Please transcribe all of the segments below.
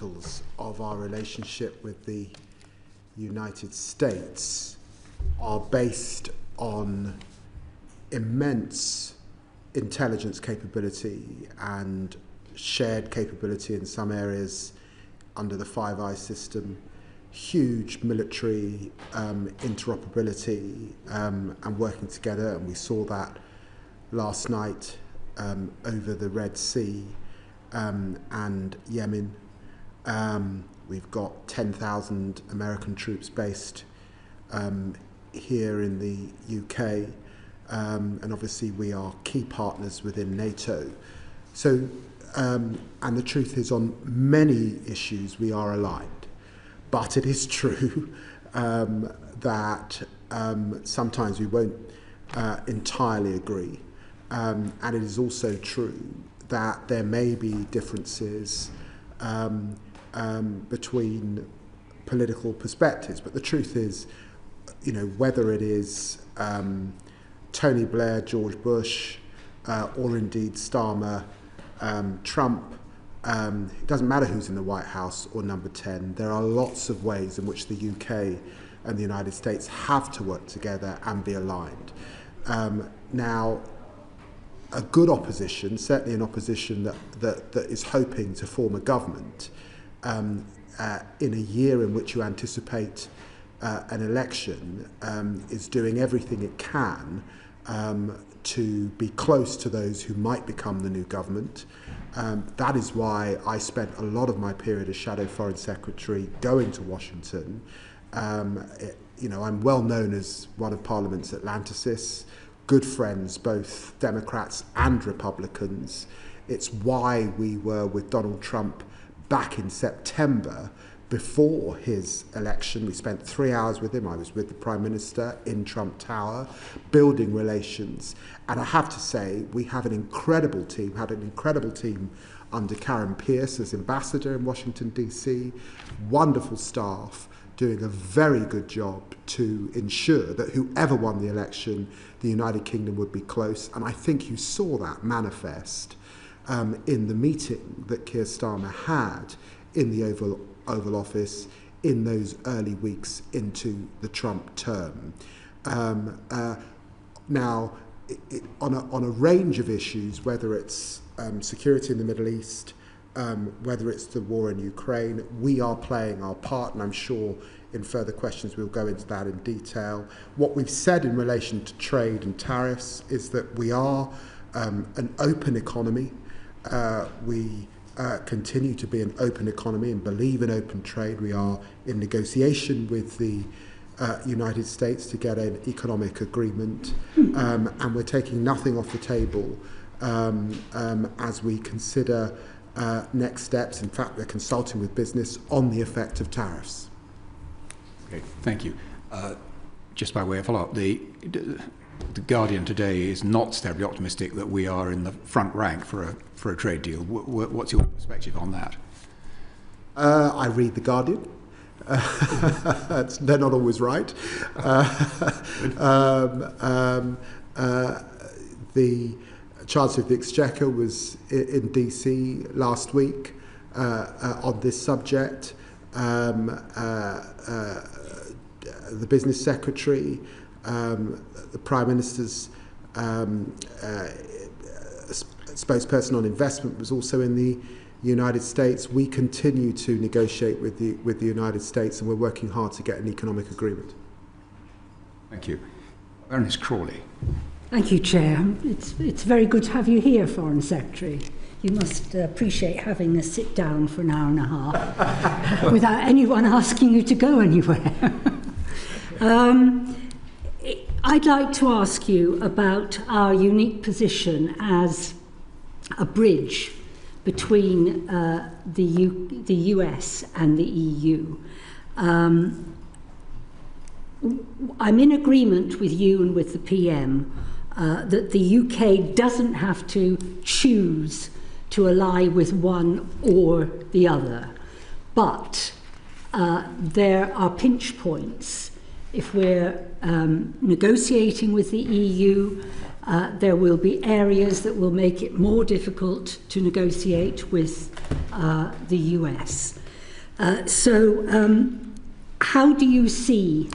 of our relationship with the United States are based on immense intelligence capability and shared capability in some areas under the Five Eyes system, huge military interoperability and working together, and we saw that last night over the Red Sea and Yemen. We've got 10,000 American troops based here in the UK, and obviously we are key partners within NATO. So, and the truth is, on many issues we are aligned. But it is true that sometimes we won't entirely agree. And it is also true that there may be differences between political perspectives. But the truth is, you know, whether it is Tony Blair, George Bush, or indeed Starmer, Trump, it doesn't matter who's in the White House or number 10, there are lots of ways in which the UK and the United States have to work together and be aligned. Now, a good opposition, certainly an opposition that is hoping to form a government in a year in which you anticipate an election, is doing everything it can to be close to those who might become the new government. That is why I spent a lot of my period as Shadow Foreign Secretary going to Washington. You know, I'm well known as one of Parliament's Atlanticists, good friends, both Democrats and Republicans. It's why we were with Donald Trump back in September before his election. We spent 3 hours with him. I was with the Prime Minister in Trump Tower, building relations. And I have to say, we have an incredible team, had an incredible team under Karen Pierce as ambassador in Washington, D.C., wonderful staff, doing a very good job to ensure that whoever won the election, the United Kingdom would be close. And I think you saw that manifest in the meeting that Keir Starmer had in the Oval Office in those early weeks into the Trump term. Now, on a range of issues, whether it's security in the Middle East, whether it's the war in Ukraine, we are playing our part, and I'm sure in further questions we'll go into that in detail. What we've said in relation to trade and tariffs is that we are an open economy. We continue to be an open economy and believe in open trade. We are in negotiation with the United States to get an economic agreement, and we're taking nothing off the table as we consider next steps. In fact, we're consulting with business on the effect of tariffs. Okay, thank you. Just by way of follow-up, the Guardian today is not terribly optimistic that we are in the front rank for a trade deal. What's your perspective on that? I read the Guardian. They're not always right. The Chancellor of the Exchequer was in DC last week on this subject. The Business Secretary, the Prime Minister's spokesperson on investment was also in the United States. We continue to negotiate with the United States, and we're working hard to get an economic agreement. Thank you. Baroness Crawley. Thank you, Chair. It's very good to have you here, Foreign Secretary. You must appreciate having a sit down for an hour and a half without anyone asking you to go anywhere. I'd like to ask you about our unique position as a bridge between the US and the EU. I'm in agreement with you and with the PM that the UK doesn't have to choose to ally with one or the other, but there are pinch points. If we're negotiating with the EU, there will be areas that will make it more difficult to negotiate with the US. How do you see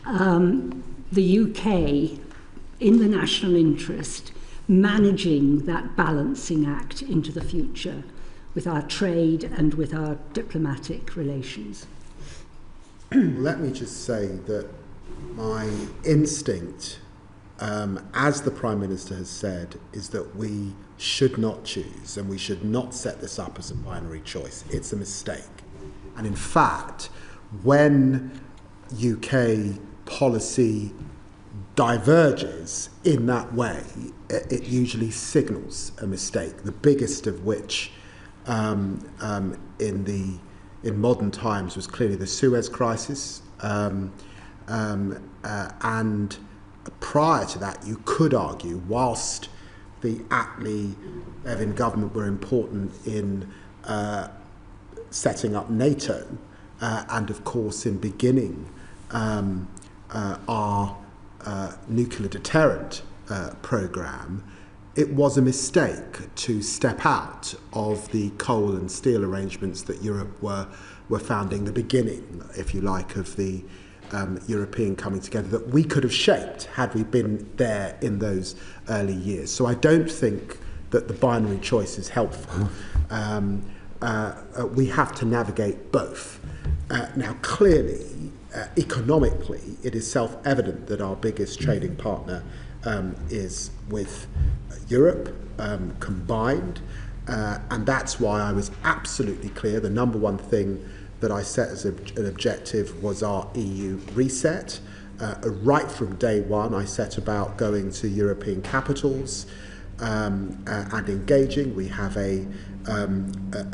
the UK, in the national interest, managing that balancing act into the future with our trade and with our diplomatic relations? Let me just say that my instinct, as the Prime Minister has said, is that we should not choose and we should not set this up as a binary choice. It's a mistake. And in fact, when UK policy diverges in that way, it usually signals a mistake, the biggest of which in modern times was clearly the Suez crisis, and prior to that, you could argue, whilst the Attlee-Bevin government were important in setting up NATO, and of course in beginning our nuclear deterrent programme, it was a mistake to step out of the coal and steel arrangements that Europe were founding, the beginning, if you like, of the European coming together, that we could have shaped had we been there in those early years. So I don't think that the binary choice is helpful. We have to navigate both. Now, clearly, economically, it is self-evident that our biggest trading partner is with Europe combined, and that's why I was absolutely clear. The number one thing that I set as an objective was our EU reset. Right from day one, I set about going to European capitals and engaging. We have a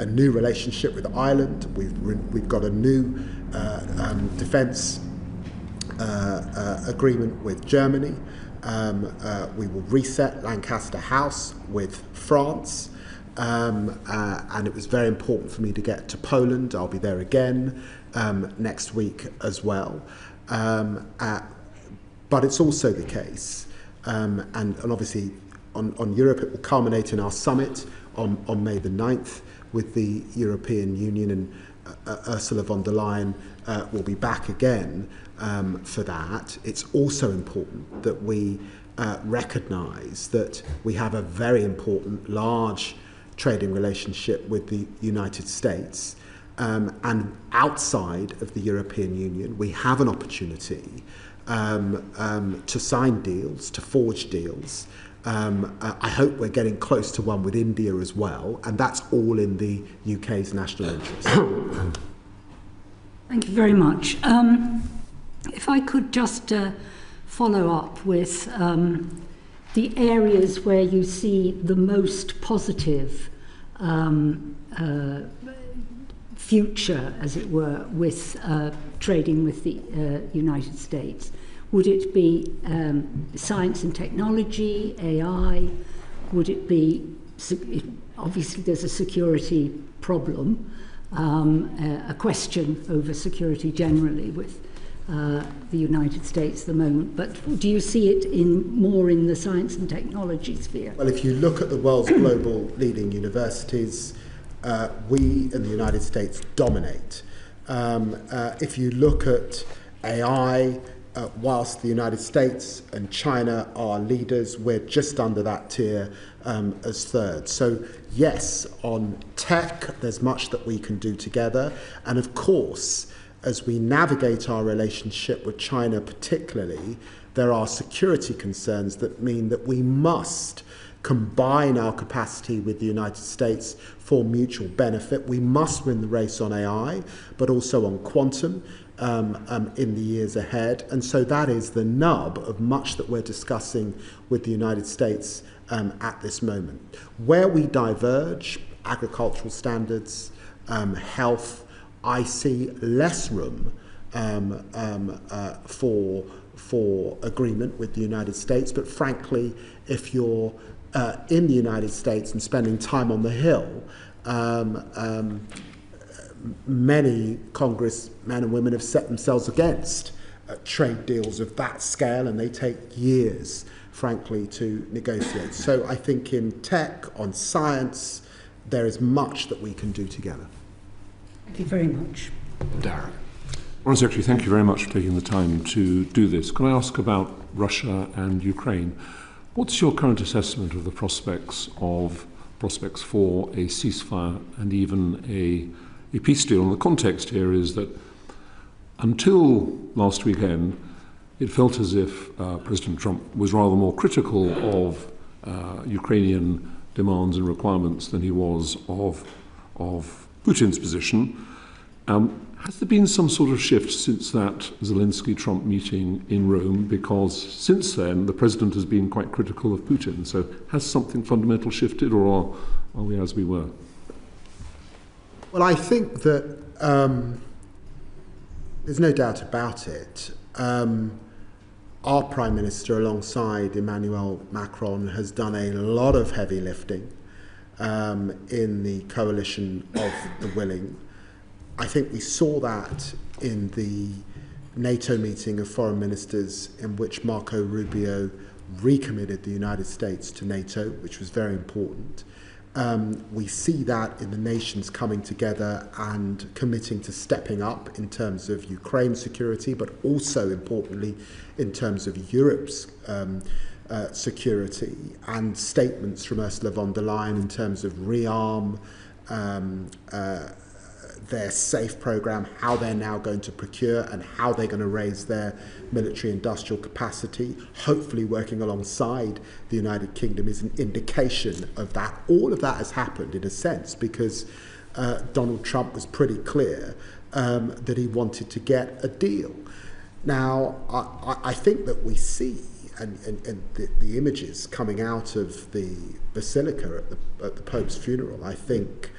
new relationship with Ireland. We've got a new defence agreement with Germany. We will reset Lancaster House with France, and it was very important for me to get to Poland. I'll be there again next week as well. But it's also the case, and obviously on Europe it will culminate in our summit on May the 9th with the European Union, and Ursula von der Leyen will be back again for that. It's also important that we recognise that we have a very important, large trading relationship with the United States, and outside of the European Union we have an opportunity to sign deals, to forge deals. I hope we're getting close to one with India as well, and that's all in the UK's national interest. Thank you very much. If I could just follow up with the areas where you see the most positive future, as it were, with trading with the United States. Would it be science and technology, AI? Would it be, obviously there's a security problem, a question over security generally with the United States at the moment, but do you see it more in the science and technology sphere? Well, if you look at the world's global leading universities, we in the United States dominate. If you look at AI, whilst the United States and China are leaders, we're just under that tier as third. So yes, on tech, there's much that we can do together. And of course, as we navigate our relationship with China particularly, there are security concerns that mean that we must combine our capacity with the United States for mutual benefit. We must win the race on AI, but also on quantum in the years ahead. And so that is the nub of much that we're discussing with the United States at this moment. Where we diverge, agricultural standards, health, I see less room for agreement with the United States. But frankly, if you're in the United States and spending time on the Hill, many congressmen and women have set themselves against trade deals of that scale, and they take years, frankly, to negotiate. So I think in tech, on science, there is much that we can do together. Thank you very much. Darren. Foreign Secretary, thank you very much for taking the time to do this. Can I ask about Russia and Ukraine? What's your current assessment of the prospects for a ceasefire and even a peace deal? And the context here is that until last weekend, it felt as if President Trump was rather more critical of Ukrainian demands and requirements than he was of Putin's position. Has there been some sort of shift since that Zelensky-Trump meeting in Rome? Because since then, the president has been quite critical of Putin. So has something fundamental shifted, or are we as we were? Well, I think that there's no doubt about it. Our Prime Minister, alongside Emmanuel Macron, has done a lot of heavy lifting in the coalition of the willing. I think we saw that in the NATO meeting of foreign ministers in which Marco Rubio recommitted the United States to NATO, which was very important. We see that in the nations coming together and committing to stepping up in terms of Ukraine's security, but also importantly in terms of Europe's security, and statements from Ursula von der Leyen in terms of rearm, their SAFE program, how they're now going to procure and how they're going to raise their military industrial capacity, hopefully working alongside the United Kingdom, is an indication of that. All of that has happened in a sense because Donald Trump was pretty clear that he wanted to get a deal. Now, I think that we see, and the images coming out of the Basilica at the Pope's funeral, I think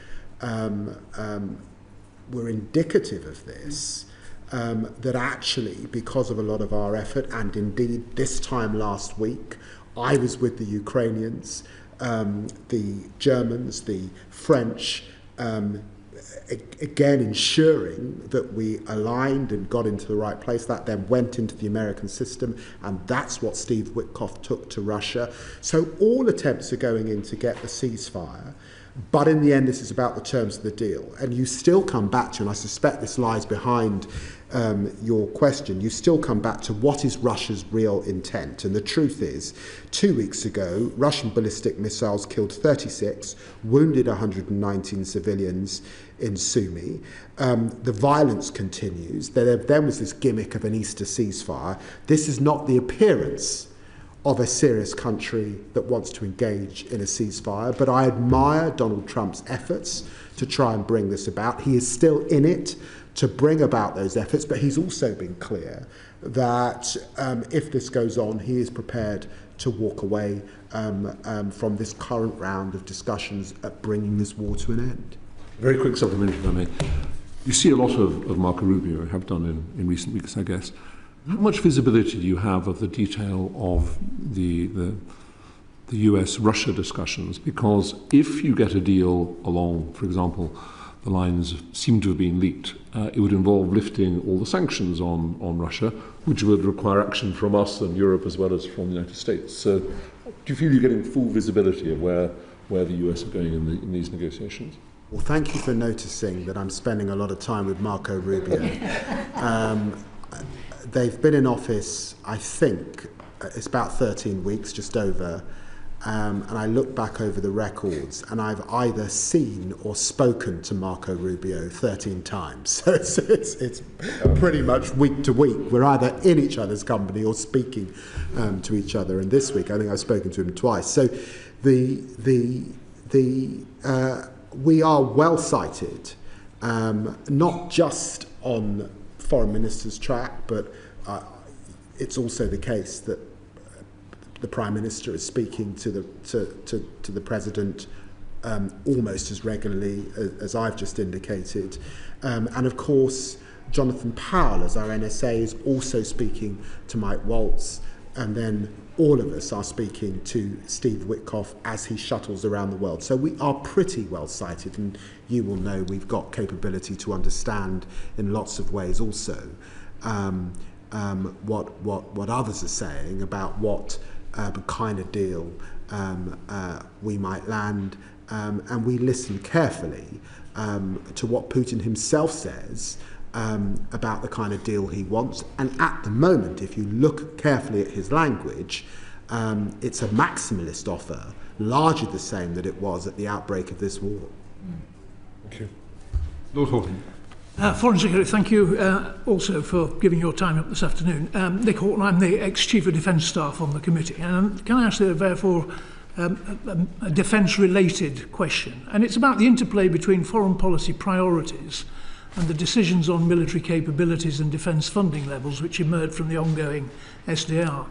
were indicative of this, that actually, because of a lot of our effort, and indeed this time last week, I was with the Ukrainians, the Germans, the French, again ensuring that we aligned and got into the right place. That then went into the American system, and that's what Steve Witkoff took to Russia. So all attempts are going in to get the ceasefire. But in the end, this is about the terms of the deal. And you still come back to, and I suspect this lies behind your question, you still come back to what is Russia's real intent. And the truth is, 2 weeks ago, Russian ballistic missiles killed 36, wounded 119 civilians in Sumy. The violence continues. There was this gimmick of an Easter ceasefire. This is not the appearance of a serious country that wants to engage in a ceasefire. But I admire Donald Trump's efforts to try and bring this about. He is still in it to bring about those efforts, but he's also been clear that if this goes on, he is prepared to walk away from this current round of discussions at bringing this war to an end. Very quick supplementary, if I may. You see a lot of Marco Rubio, have done in recent weeks, I guess. How much visibility do you have of the detail of the US-Russia discussions? Because if you get a deal along, for example, the lines seem to have been leaked, it would involve lifting all the sanctions on Russia, which would require action from us and Europe as well as from the United States. So do you feel you're getting full visibility of where the US are going in these negotiations? Well, thank you for noticing that I'm spending a lot of time with Marco Rubio. They've been in office, I think, it's about 13 weeks, just over, and I look back over the records and I've either seen or spoken to Marco Rubio 13 times. So it's pretty much week to week. We're either in each other's company or speaking to each other. And this week, I think I've spoken to him twice. So we are well cited, not just on foreign minister's track, but it's also the case that the Prime Minister is speaking to the President almost as regularly as I've just indicated. And of course, Jonathan Powell, as our NSA, is also speaking to Mike Waltz, and then all of us are speaking to Steve Witkoff as he shuttles around the world. So we are pretty well cited, and you will know we've got capability to understand in lots of ways also what others are saying about what kind of deal we might land, and we listen carefully to what Putin himself says about the kind of deal he wants. And at the moment, if you look carefully at his language, it's a maximalist offer, largely the same that it was at the outbreak of this war. Thank you. Lord Horton. Foreign Secretary, thank you also for giving your time up this afternoon. Nick Horton, I'm the ex-Chief of Defence Staff on the committee. And can I ask you, therefore, a defence-related question? And it's about the interplay between foreign policy priorities and the decisions on military capabilities and defence funding levels which emerged from the ongoing SDR.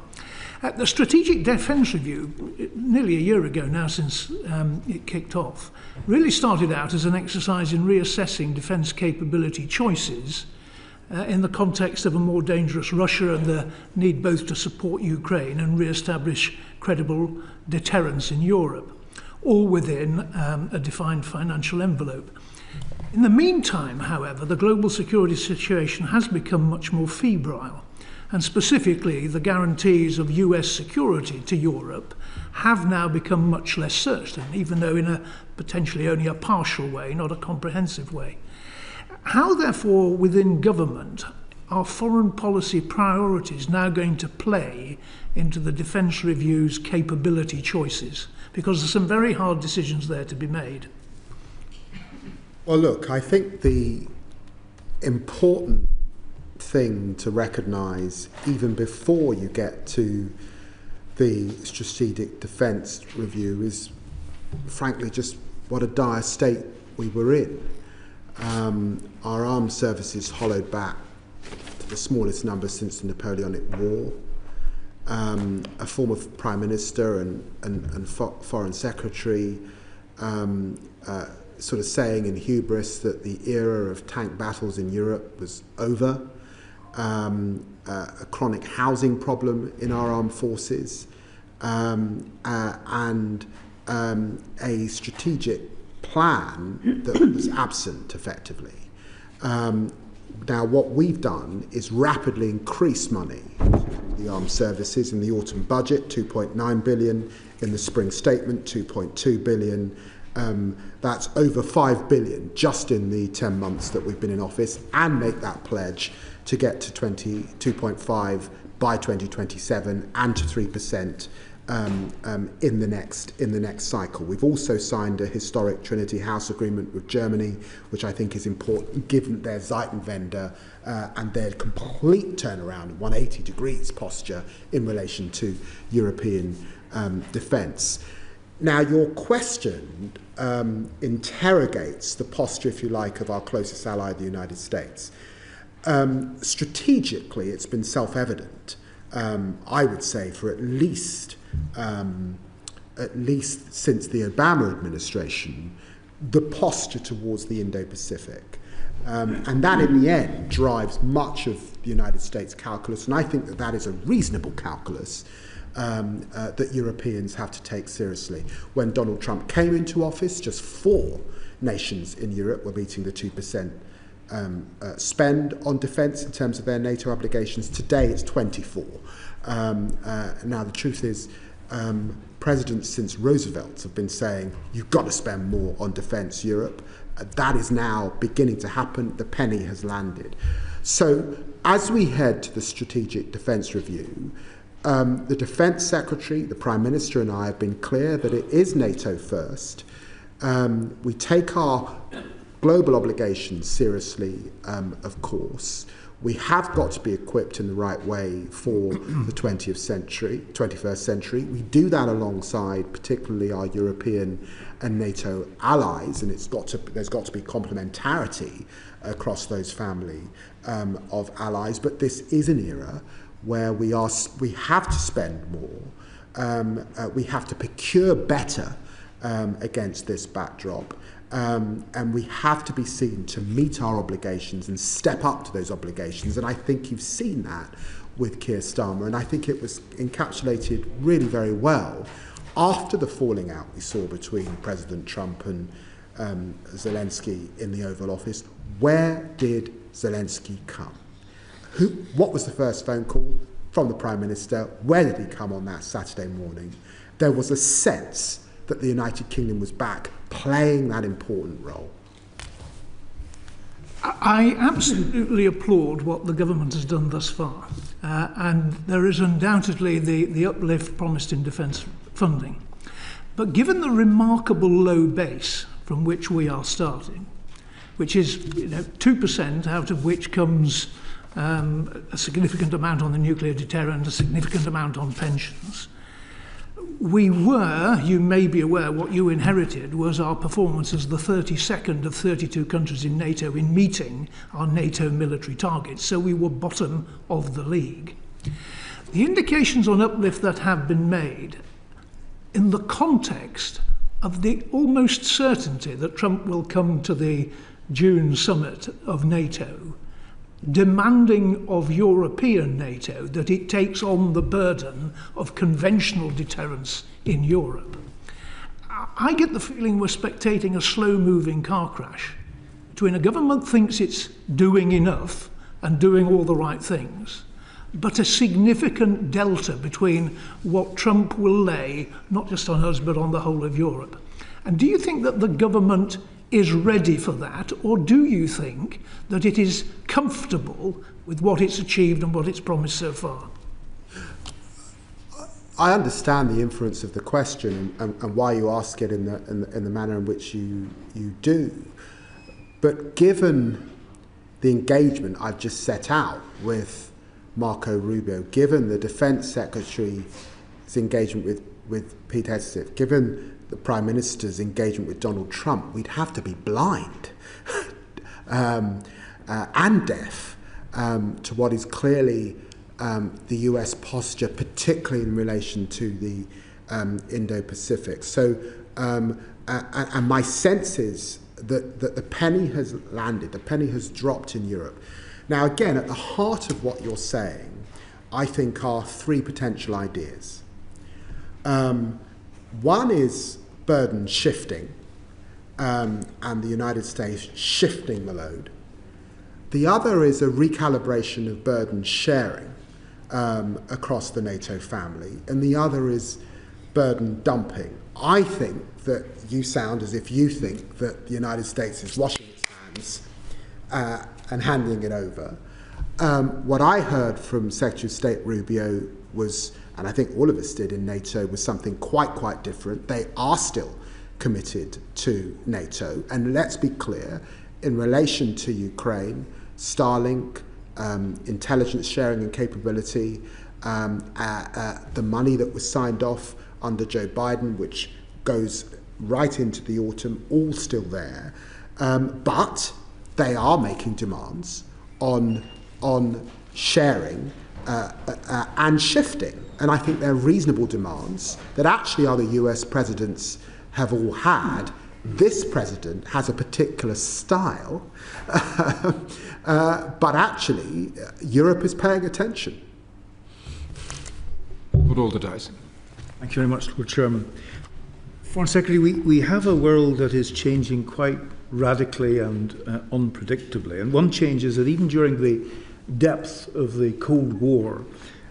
The Strategic Defence Review, nearly a year ago now since it kicked off, really started out as an exercise in reassessing defence capability choices in the context of a more dangerous Russia and the need both to support Ukraine and re-establish credible deterrence in Europe, all within a defined financial envelope. In the meantime, however, the global security situation has become much more febrile. And specifically, the guarantees of US security to Europe have now become much less certain, even though in a potentially only a partial way, not a comprehensive way. How, therefore, within government, are foreign policy priorities now going to play into the Defence Review's capability choices? Because there's some very hard decisions there to be made. Well, look, I think the important thing to recognise, even before you get to the Strategic Defence Review, is frankly just what a dire state we were in. Our armed services hollowed back to the smallest number since the Napoleonic War. A former Prime Minister and Foreign Secretary sort of saying in hubris that the era of tank battles in Europe was over. A chronic housing problem in our armed forces, and a strategic plan that was absent effectively. Now what we've done is rapidly increase money to the armed services in the autumn budget, 2.9 billion, in the spring statement, 2.2 billion. That's over 5 billion just in the 10 months that we've been in office, and make that pledge to get to 2.5 by 2027 and to 3% in the next cycle. We've also signed a historic Trinity House agreement with Germany, which I think is important given their Zeitenwende and their complete turnaround, 180 degrees posture in relation to European defence. Now, your question interrogates the posture, if you like, of our closest ally, the United States. Strategically, it's been self-evident, I would say, for at least since the Obama administration, the posture towards the Indo-Pacific. And that, in the end, drives much of the United States calculus, and I think that that is a reasonable calculus that Europeans have to take seriously. When Donald Trump came into office, just 4 nations in Europe were meeting the 2% spend on defence in terms of their NATO obligations. Today it's 24. Now the truth is, presidents since Roosevelt have been saying you've got to spend more on defence, Europe. That is now beginning to happen. The penny has landed. So as we head to the Strategic Defence Review, the Defence Secretary, the Prime Minister and I have been clear that it is NATO first. We take our global obligations seriously, of course. We have got to be equipped in the right way for the 21st century. We do that alongside particularly our European and NATO allies, and there's got to be complementarity across those family of allies. But this is an era where we have to spend more. We have to procure better against this backdrop. And we have to be seen to meet our obligations and step up to those obligations. And I think you've seen that with Keir Starmer. And I think it was encapsulated really very well after the falling out we saw between President Trump and Zelensky in the Oval Office. Where did Zelensky come? What was the first phone call from the Prime Minister? Where did he come on that Saturday morning? There was a sense that the United Kingdom was back playing that important role? I absolutely applaud what the government has done thus far. And there is undoubtedly the uplift promised in defence funding. But given the remarkable low base from which we are starting, which is 2%, out of which comes a significant amount on the nuclear deterrent, a significant amount on pensions, we were, you may be aware, what you inherited was our performance as the 32nd of 32 countries in NATO in meeting our NATO military targets. So we were bottom of the league. The indications on uplift that have been made in the context of the almost certainty that Trump will come to the June summit of NATO, demanding of European NATO that it takes on the burden of conventional deterrence in Europe. I get the feeling we're spectating a slow-moving car crash between a government thinks it's doing enough and doing all the right things, but a significant delta between what Trump will lay, not just on us, but on the whole of Europe. And do you think that the government is ready for that, or do you think that it is comfortable with what it's achieved and what it's promised so far? I understand the inference of the question and why you ask it in the manner in which you do. But given the engagement I've just set out with Marco Rubio, given the Defence Secretary's engagement with Pete Hegseth, given the Prime Minister's engagement with Donald Trump, we'd have to be blind and deaf to what is clearly the US posture, particularly in relation to the Indo-Pacific. So, and my sense is that the penny has landed, the penny has dropped in Europe. Now, again, at the heart of what you're saying, I think are three potential ideas. One is burden shifting, and the United States shifting the load. The other is a recalibration of burden sharing across the NATO family, and the other is burden dumping. I think that you sound as if you think that the United States is washing its hands and handing it over. What I heard from Secretary of State Rubio was, and I think all of us did in NATO, was something quite different. They are still committed to NATO. And let's be clear, in relation to Ukraine, Starlink, intelligence sharing and capability, the money that was signed off under Joe Biden, which goes right into the autumn, all still there. But they are making demands on sharing and shifting. And I think they're reasonable demands that actually other US presidents have all had. This president has a particular style, but actually Europe is paying attention. Lord Alderdice. Thank you very much, Lord Chairman. Foreign Secretary, we have a world that is changing quite radically and unpredictably. And one change is that even during the depth of the Cold War,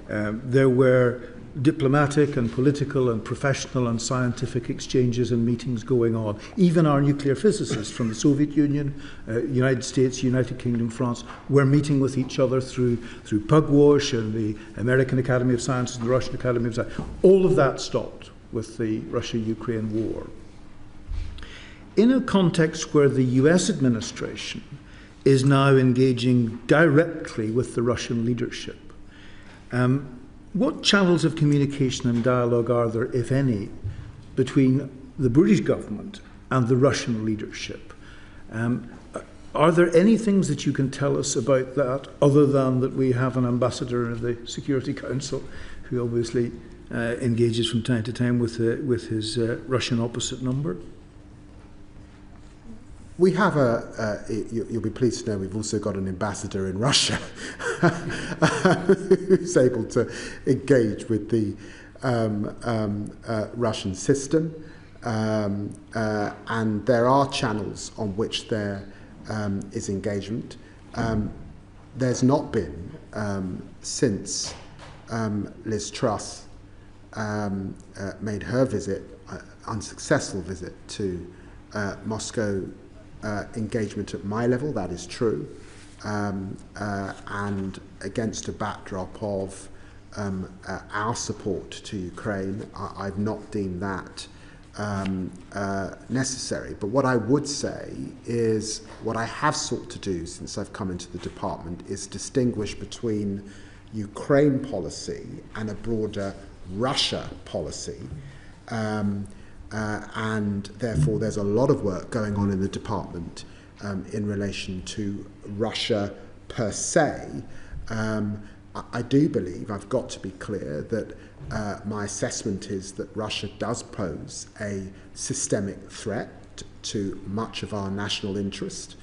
there were diplomatic and political and professional and scientific exchanges and meetings going on. Even our nuclear physicists from the Soviet Union, United States, United Kingdom, France, were meeting with each other through Pugwash and the American Academy of Sciences and the Russian Academy of Sciences. All of that stopped with the Russia-Ukraine war. In a context where the US administration is now engaging directly with the Russian leadership, what channels of communication and dialogue are there, if any, between the British government and the Russian leadership? Are there any things that you can tell us about that, other than that we have an ambassador of the Security Council who obviously engages from time to time with his Russian opposite number? We have you'll be pleased to know we've also got an ambassador in Russia who's able to engage with the Russian system. And there are channels on which there is engagement. There's not been, since Liz Truss made her visit, unsuccessful visit to Moscow, engagement at my level, that is true, and against a backdrop of our support to Ukraine, I've not deemed that necessary. But what I would say is, what I have sought to do since I've come into the department is distinguish between Ukraine policy and a broader Russia policy. And therefore there's a lot of work going on in the department in relation to Russia per se. I do believe, I've got to be clear, that my assessment is that Russia does pose a systemic threat to much of our national interest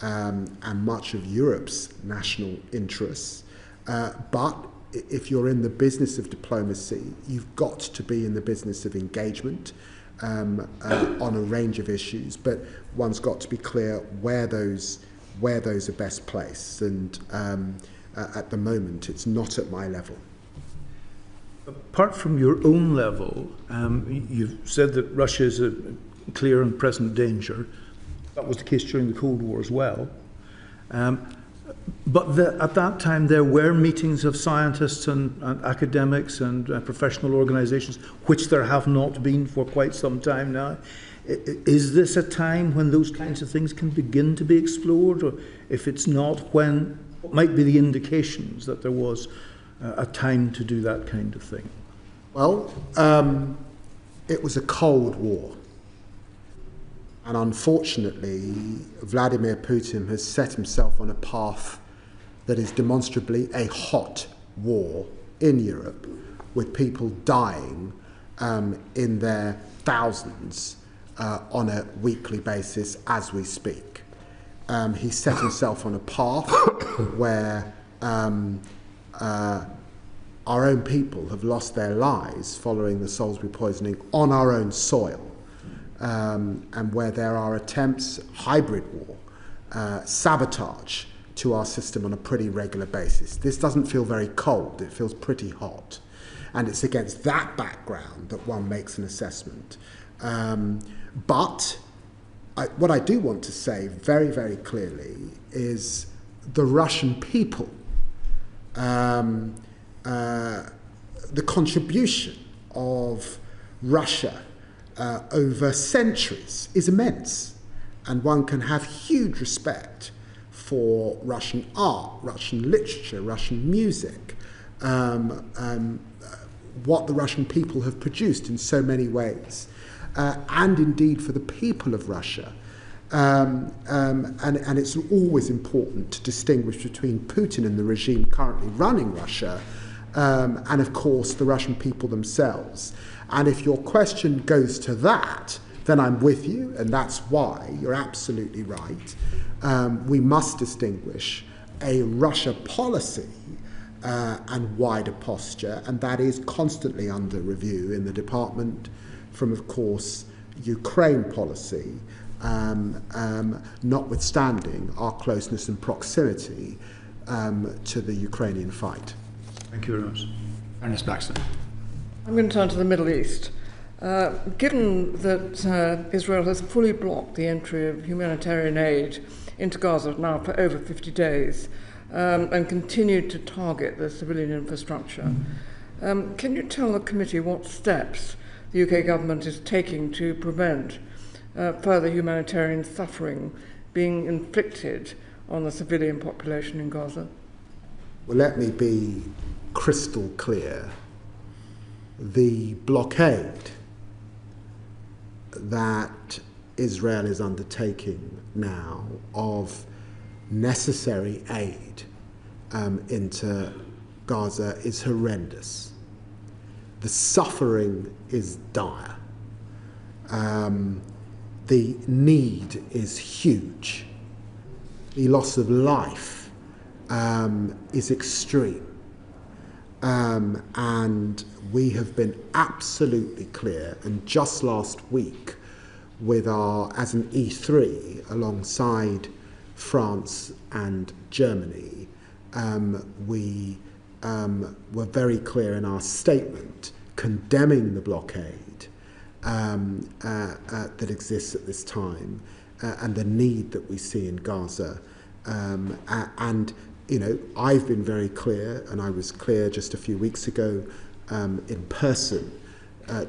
and much of Europe's national interests. But if you're in the business of diplomacy, you've got to be in the business of engagement on a range of issues, but one's got to be clear where those are best placed, and at the moment it's not at my level. Apart from your own level, you've said that Russia is a clear and present danger. That was the case during the Cold War as well. But at that time there were meetings of scientists and academics and professional organisations, which there have not been for quite some time now. Is this a time when those kinds of things can begin to be explored? Or if it's not, when, what might be the indications that there was a time to do that kind of thing? Well, it was a Cold War. And unfortunately, Vladimir Putin has set himself on a path that is demonstrably a hot war in Europe, with people dying in their thousands on a weekly basis as we speak. He set himself on a path where our own people have lost their lives following the Salisbury poisoning on our own soil. And where there are attempts, hybrid war, sabotage to our system on a pretty regular basis. This doesn't feel very cold, it feels pretty hot. And it's against that background that one makes an assessment. But what I do want to say very, very clearly is the Russian people, the contribution of Russia over centuries is immense, and one can have huge respect for Russian art, Russian literature, Russian music, what the Russian people have produced in so many ways, and indeed for the people of Russia. And it's always important to distinguish between Putin and the regime currently running Russia, and of course the Russian people themselves. And if your question goes to that, then I'm with you, and that's why you're absolutely right. We must distinguish a Russia policy and wider posture, and that is constantly under review in the department, from, of course, Ukraine policy, notwithstanding our closeness and proximity to the Ukrainian fight. Thank you very much. Ernest Baxter. I'm going to turn to the Middle East. Given that Israel has fully blocked the entry of humanitarian aid into Gaza now for over 50 days and continued to target the civilian infrastructure, can you tell the committee what steps the UK government is taking to prevent further humanitarian suffering being inflicted on the civilian population in Gaza? Well, let me be crystal clear. The blockade that Israel is undertaking now of necessary aid into Gaza is horrendous. The suffering is dire. The need is huge. The loss of life is extreme. And we have been absolutely clear, and just last week, with as an E3 alongside France and Germany, we were very clear in our statement condemning the blockade that exists at this time and the need that we see in Gaza. And, you know, I've been very clear, and I was clear just a few weeks ago in person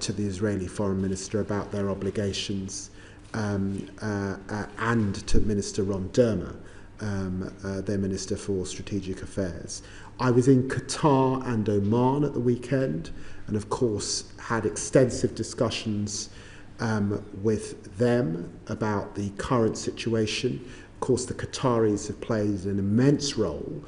to the Israeli Foreign Minister about their obligations and to Minister Ron Dermer, their Minister for Strategic Affairs. I was in Qatar and Oman at the weekend, and of course had extensive discussions with them about the current situation. Of course, the Qataris have played an immense role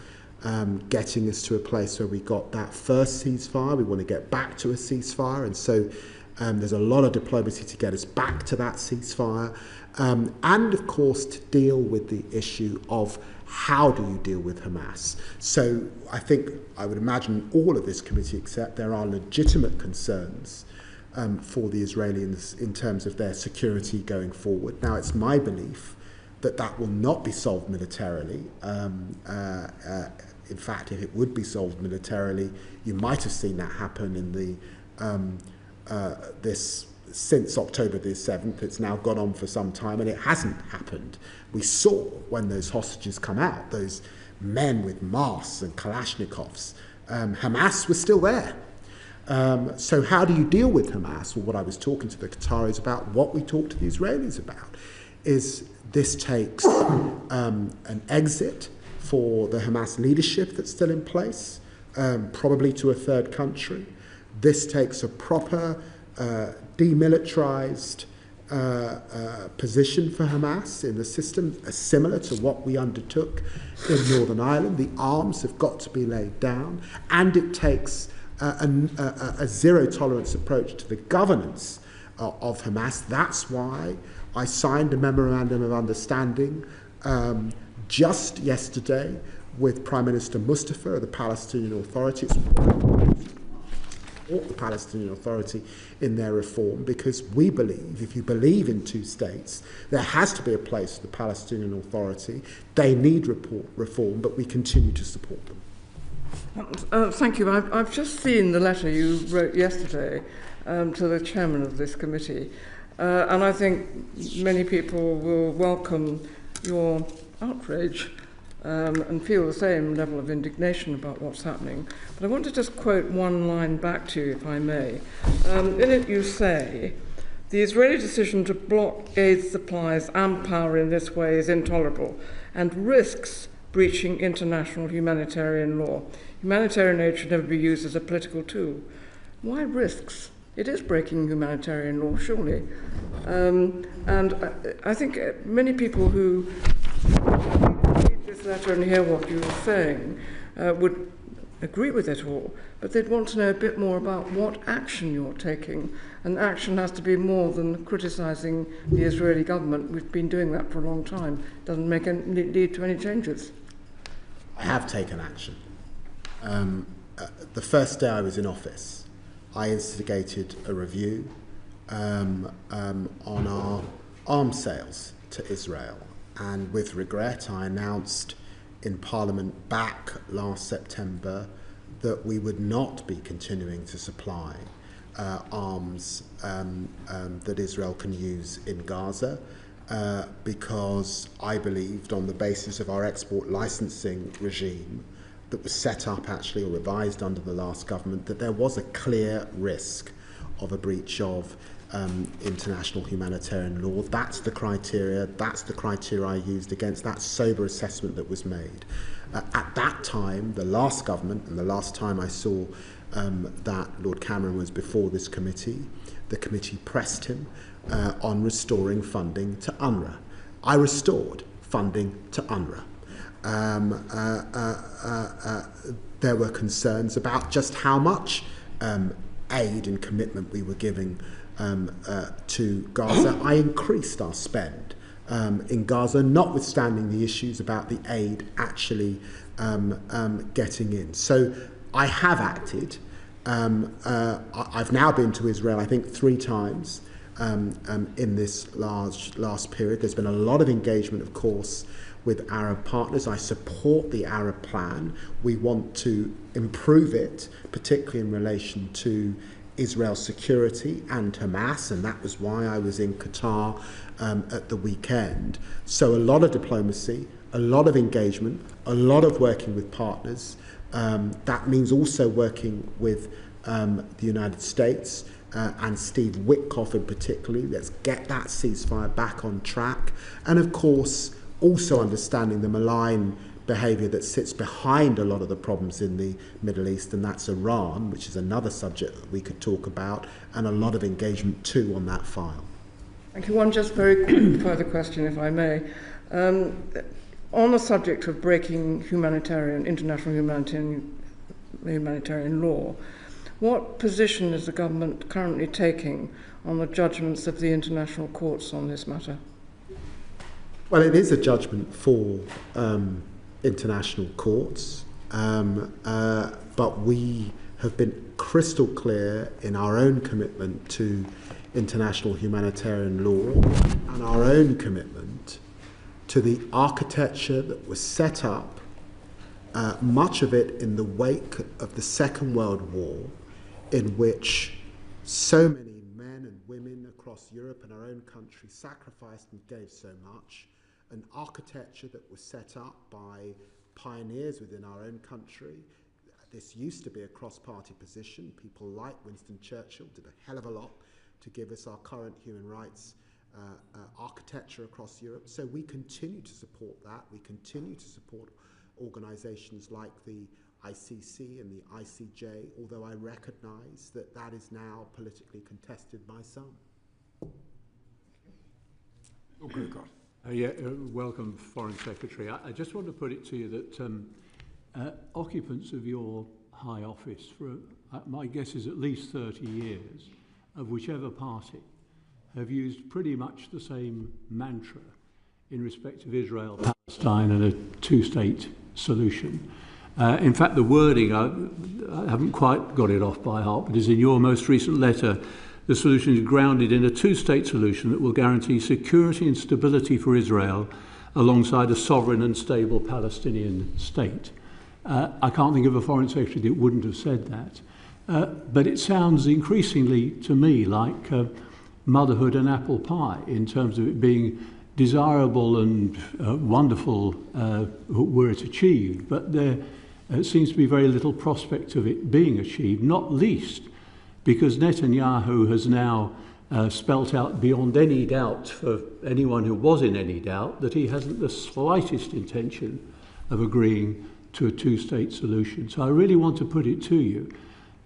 getting us to a place where we got that first ceasefire. We want to get back to a ceasefire, and so there's a lot of diplomacy to get us back to that ceasefire. And of course to deal with the issue of how do you deal with Hamas. So I think, I would imagine all of this committee accept there are legitimate concerns for the Israelis in terms of their security going forward. Now, it's my belief that that will not be solved militarily. In fact, if it would be solved militarily, you might have seen that happen in the since October the 7th. It's now gone on for some time, and it hasn't happened. We saw when those hostages come out, those men with masks and Kalashnikovs, Hamas was still there. So how do you deal with Hamas? Well, what I was talking to the Qataris about, what we talked to the Israelis about, is this takes an exit for the Hamas leadership that's still in place, probably to a third country. This takes a proper demilitarized position for Hamas in the system, similar to what we undertook in Northern Ireland. The arms have got to be laid down, and it takes a zero-tolerance approach to the governance of Hamas. That's why I signed a memorandum of understanding just yesterday with Prime Minister Mustafa of the Palestinian Authority. Support the Palestinian Authority in their reform, because we believe, if you believe in two states, there has to be a place for the Palestinian Authority. They need reform, but we continue to support them. Thank you. I've just seen the letter you wrote yesterday to the chairman of this committee, and I think many people will welcome your outrage and feel the same level of indignation about what's happening. But I want to just quote one line back to you, if I may. In it you say, "The Israeli decision to block aid supplies and power in this way is intolerable and risks breaching international humanitarian law. Humanitarian aid should never be used as a political tool." Why risks? It is breaking humanitarian law, surely. And I think many people who read this letter and hear what you're saying would agree with it all, but they'd want to know a bit more about what action you're taking. And action has to be more than criticising the Israeli government. We've been doing that for a long time. It doesn't lead to any changes. I have taken action. The first day I was in office, I instigated a review on our arms sales to Israel. And with regret, I announced in Parliament back last September that we would not be continuing to supply arms that Israel can use in Gaza, because I believed, on the basis of our export licensing regime that was set up actually or revised under the last government, that there was a clear risk of a breach of international humanitarian law. That's the criteria I used against that sober assessment that was made. At that time, the last government, and the last time I saw that Lord Cameron was before this committee, the committee pressed him on restoring funding to UNRWA. I restored funding to UNRWA. There were concerns about just how much aid and commitment we were giving to Gaza. I increased our spend in Gaza, notwithstanding the issues about the aid actually getting in. So I have acted. I've now been to Israel, I think, 3 times in this last period. There's been a lot of engagement, of course, with Arab partners. I support the Arab plan. We want to improve it, particularly in relation to Israel's security and Hamas, and that was why I was in Qatar at the weekend. So a lot of diplomacy, a lot of engagement, a lot of working with partners. That means also working with the United States and Steve Witkoff in particular. Let's get that ceasefire back on track. And of course, also understanding the malign behaviour that sits behind a lot of the problems in the Middle East, and that's Iran, which is another subject that we could talk about, and a lot of engagement too on that file. Thank you. One just very quick further question, if I may. On the subject of breaking international humanitarian law, what position is the government currently taking on the judgments of the international courts on this matter? Well, it is a judgment for international courts, but we have been crystal clear in our own commitment to international humanitarian law and our own commitment to the architecture that was set up, much of it in the wake of the Second World War, in which so many men and women across Europe and our own country sacrificed and gave so much, an architecture that was set up by pioneers within our own country. This used to be a cross-party position. People like Winston Churchill did a hell of a lot to give us our current human rights architecture across Europe. So we continue to support that. We continue to support organisations like the ICC and the ICJ, although I recognise that that is now politically contested by some. Welcome, Foreign Secretary. I just want to put it to you that occupants of your high office for, my guess is at least 30 years, of whichever party, have used pretty much the same mantra in respect of Israel, Palestine and a two-state solution. In fact, the wording, I haven't quite got it off by heart, but is in your most recent letter. The solution is grounded in a two-state solution that will guarantee security and stability for Israel alongside a sovereign and stable Palestinian state. I can't think of a foreign secretary that wouldn't have said that. But it sounds increasingly to me like motherhood and apple pie in terms of it being desirable and wonderful were it achieved, but there seems to be very little prospect of it being achieved, not least because Netanyahu has now spelt out beyond any doubt for anyone who was in any doubt that he hasn't the slightest intention of agreeing to a two-state solution. So I really want to put it to you.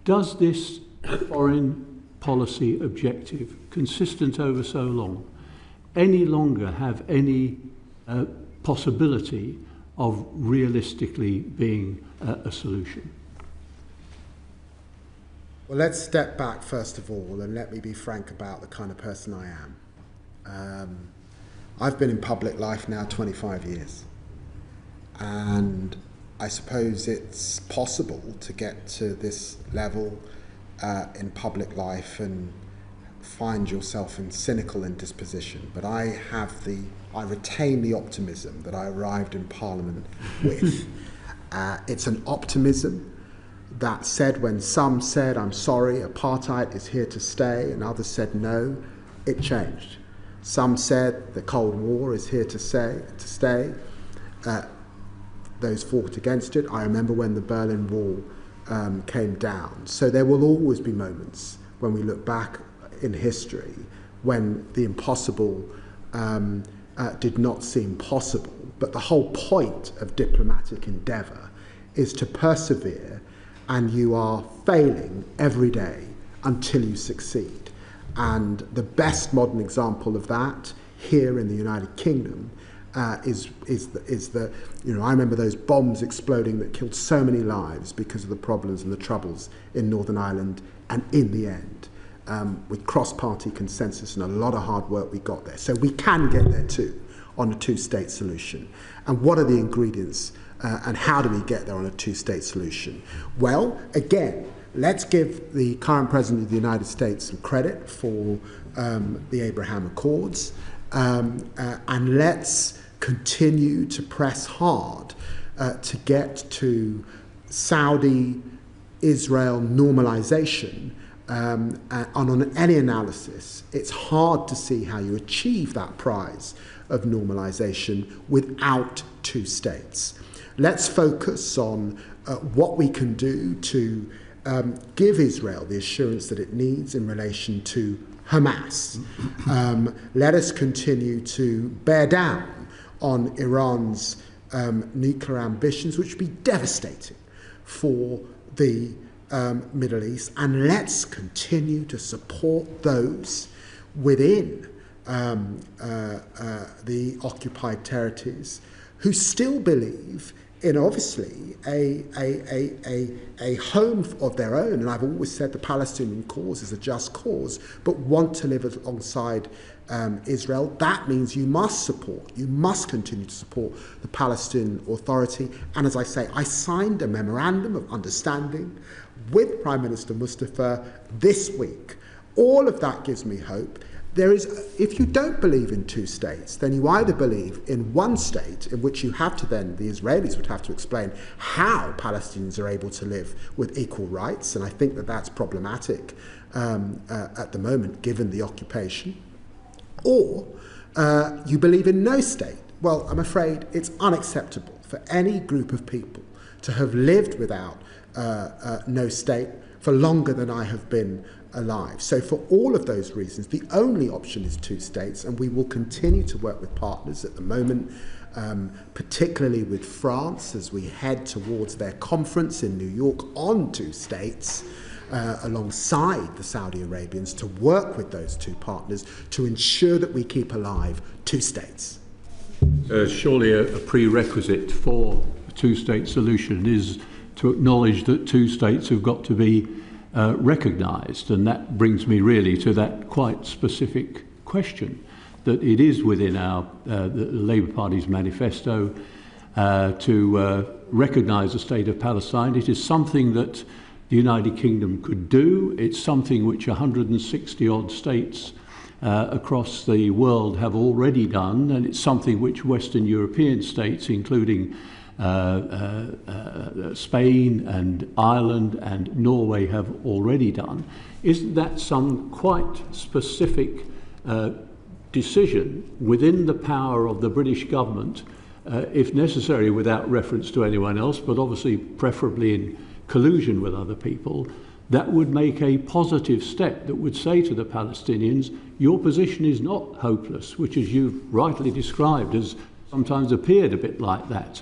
Does this foreign policy objective, consistent over so long, any longer have any possibility of realistically being a solution? Well, let's step back first of all and let me be frank about the kind of person I am. I've been in public life now 25 years, and I suppose it's possible to get to this level in public life and find yourself in cynical indisposition, but I retain the optimism that I arrived in Parliament with. It's an optimism that said when some said, I'm sorry, apartheid is here to stay, and others said no, it changed. Some said the Cold War is here to stay. Those fought against it. I remember when the Berlin Wall came down. So there will always be moments when we look back in history when the impossible did not seem possible. But the whole point of diplomatic endeavour is to persevere, and you are failing every day until you succeed. And the best modern example of that here in the United Kingdom is the I remember those bombs exploding that killed so many lives because of the problems and the troubles in Northern Ireland, and in the end, with cross-party consensus and a lot of hard work, we got there. So we can get there too on a two-state solution. And what are the ingredients and how do we get there on a two-state solution? Well, again, let's give the current President of the United States some credit for the Abraham Accords, and let's continue to press hard to get to Saudi-Israel normalization and on any analysis, it's hard to see how you achieve that prize of normalization without two states. Let's focus on what we can do to give Israel the assurance that it needs in relation to Hamas. Let us continue to bear down on Iran's nuclear ambitions, which would be devastating for the Middle East, and let's continue to support those within the occupied territories who still believe in, obviously, a home of their own. And I've always said the Palestinian cause is a just cause, but want to live alongside Israel. That means you must continue to support the Palestinian Authority. And as I say, I signed a memorandum of understanding with Prime Minister Mustafa this week. All of that gives me hope. If you don't believe in two states, then you either believe in one state, in which you have to then, the Israelis would have to explain how Palestinians are able to live with equal rights, and I think that that's problematic at the moment, given the occupation, or you believe in no state. Well, I'm afraid it's unacceptable for any group of people to have lived without no state for longer than I have been alive. So for all of those reasons, the only option is two states, and we will continue to work with partners at the moment, particularly with France, as we head towards their conference in New York on two states, alongside the Saudi Arabians, to work with those two partners to ensure that we keep alive two states. Surely a prerequisite for a two-state solution is to acknowledge that two states have got to be recognised, and that brings me really to that quite specific question, that it is within the Labour Party's manifesto to recognise the state of Palestine. It is something that the United Kingdom could do. It's something which 160 odd states across the world have already done, and it's something which Western European states, including Spain and Ireland and Norway, have already done. Isn't that some quite specific decision within the power of the British government, if necessary without reference to anyone else, but obviously preferably in collusion with other people, that would make a positive step that would say to the Palestinians, your position is not hopeless, which, as you've rightly described, has sometimes appeared a bit like that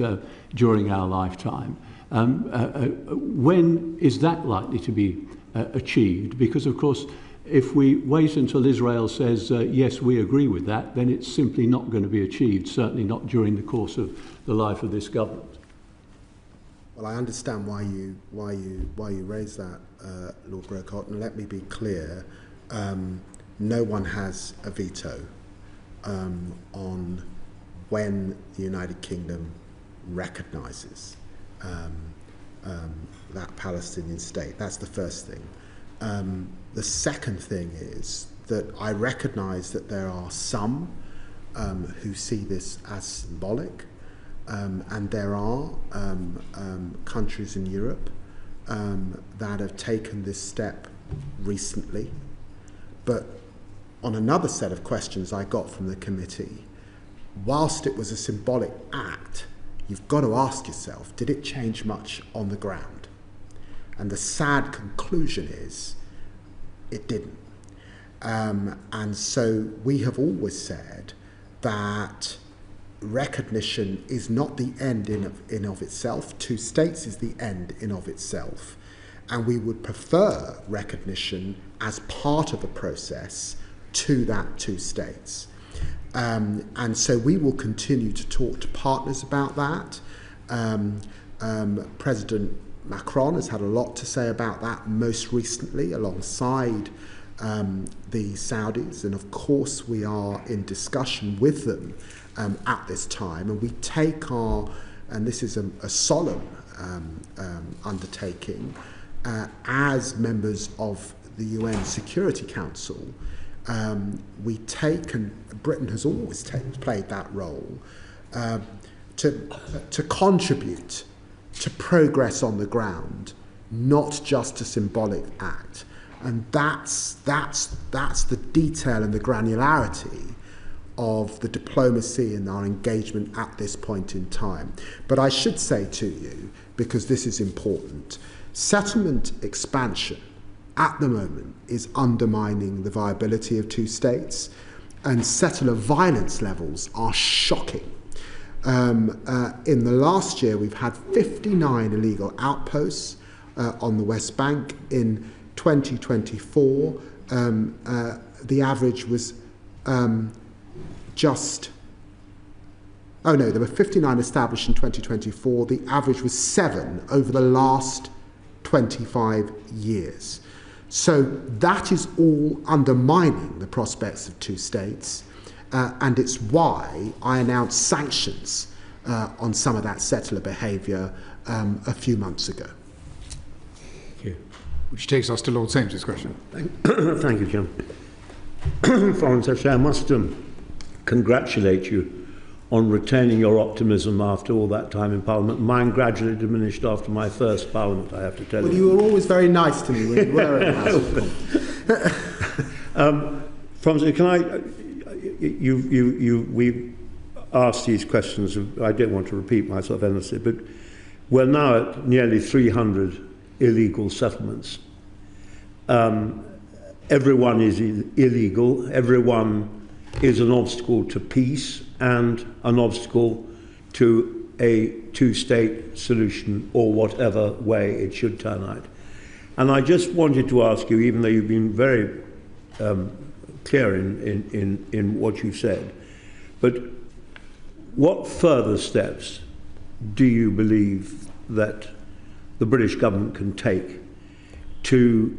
during our lifetime. When is that likely to be achieved? Because, of course, if we wait until Israel says, yes, we agree with that, then it's simply not going to be achieved, certainly not during the course of the life of this government. Well, I understand why you raise that, Lord Grocott, and let me be clear, no one has a veto on when the United Kingdom recognises that Palestinian state. That's the first thing. The second thing is that I recognise that there are some who see this as symbolic, and there are countries in Europe that have taken this step recently. But on another set of questions I got from the committee, whilst it was a symbolic act, you've got to ask yourself, did it change much on the ground? And the sad conclusion is, it didn't. And so we have always said that recognition is not the end in of itself. Two states is the end in of itself. And we would prefer recognition as part of a process to that two states. And so we will continue to talk to partners about that. President Macron has had a lot to say about that most recently alongside the Saudis, and of course we are in discussion with them at this time, and we take and this is a solemn undertaking, as members of the UN Security Council, we take, and Britain has always played that role, to contribute to progress on the ground, not just a symbolic act. And that's the detail and the granularity of the diplomacy and our engagement at this point in time. But I should say to you, because this is important, settlement expansion at the moment is undermining the viability of two states, and settler violence levels are shocking. In the last year, we've had 59 illegal outposts on the West Bank. In 2024, the average was there were 59 established in 2024. The average was 7 over the last 25 years. So that is all undermining the prospects of two states, and it's why I announced sanctions on some of that settler behaviour a few months ago. Thank you. Which takes us to Lord Sames's question. Thank you, Jim. Foreign Secretary, I must congratulate you on retaining your optimism after all that time in Parliament. Mine gradually diminished after my first Parliament, I have to tell you. Well, you were always very nice to me when you were in House. Can I... we asked these questions. I don't want to repeat myself endlessly, but we're now at nearly 300 illegal settlements. Everyone is illegal. Everyone is an obstacle to peace and an obstacle to a two-state solution, or whatever way it should turn out. And I just wanted to ask you, even though you've been very clear in what you said, but what further steps do you believe that the British government can take to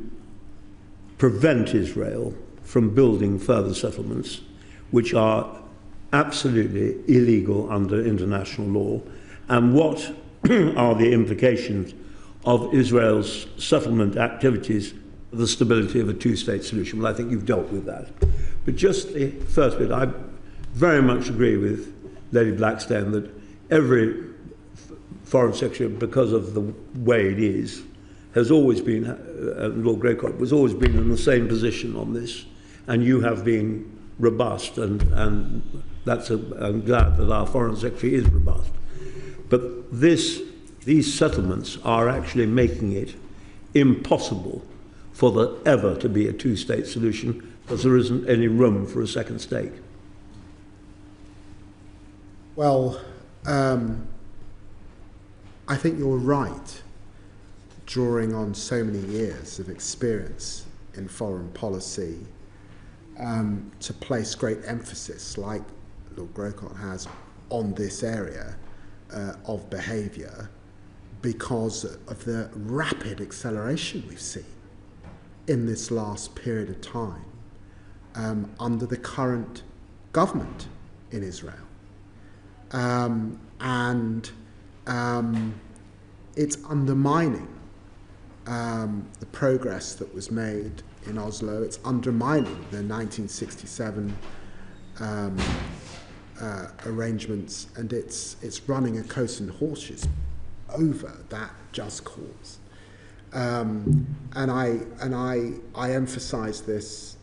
prevent Israel from building further settlements, which are absolutely illegal under international law? And what are the implications of Israel's settlement activities for the stability of a two-state solution? Well, I think you've dealt with that. But just the first bit, I very much agree with Lady Blackstone that every foreign secretary, because of the way it is, has always been, Lord Greycock has always been in the same position on this, and you have been robust, and that's I'm glad that our Foreign Secretary is robust. But these settlements are actually making it impossible for there ever to be a two-state solution, because there isn't any room for a second state. Well, I think you're right, drawing on so many years of experience in foreign policy, to place great emphasis, like Lord Greycock has, on this area of behaviour, because of the rapid acceleration we've seen in this last period of time under the current government in Israel. It's undermining the progress that was made in Oslo. It's undermining the 1967 arrangements, and it's running a coast and horses over that just cause. And I emphasise this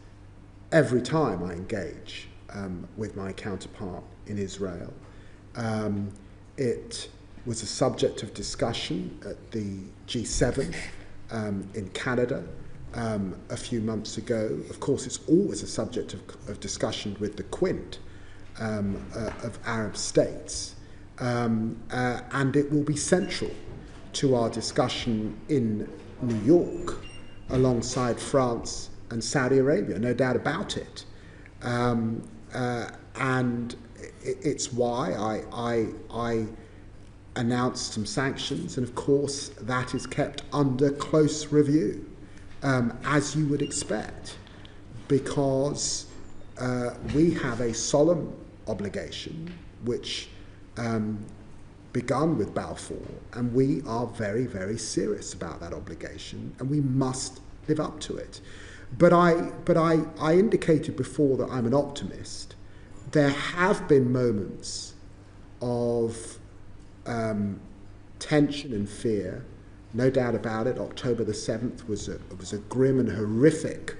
every time I engage with my counterpart in Israel. It was a subject of discussion at the G7 in Canada a few months ago. Of course, it's always a subject of discussion with the Quint of Arab states, and it will be central to our discussion in New York alongside France and Saudi Arabia, no doubt about it. And it's why I announced some sanctions, and of course that is kept under close review, as you would expect, because we have a solemn obligation which begun with Balfour, and we are very, very serious about that obligation, and we must live up to it. But I indicated before that I'm an optimist. There have been moments of tension and fear No doubt about it, October the 7th was a grim and horrific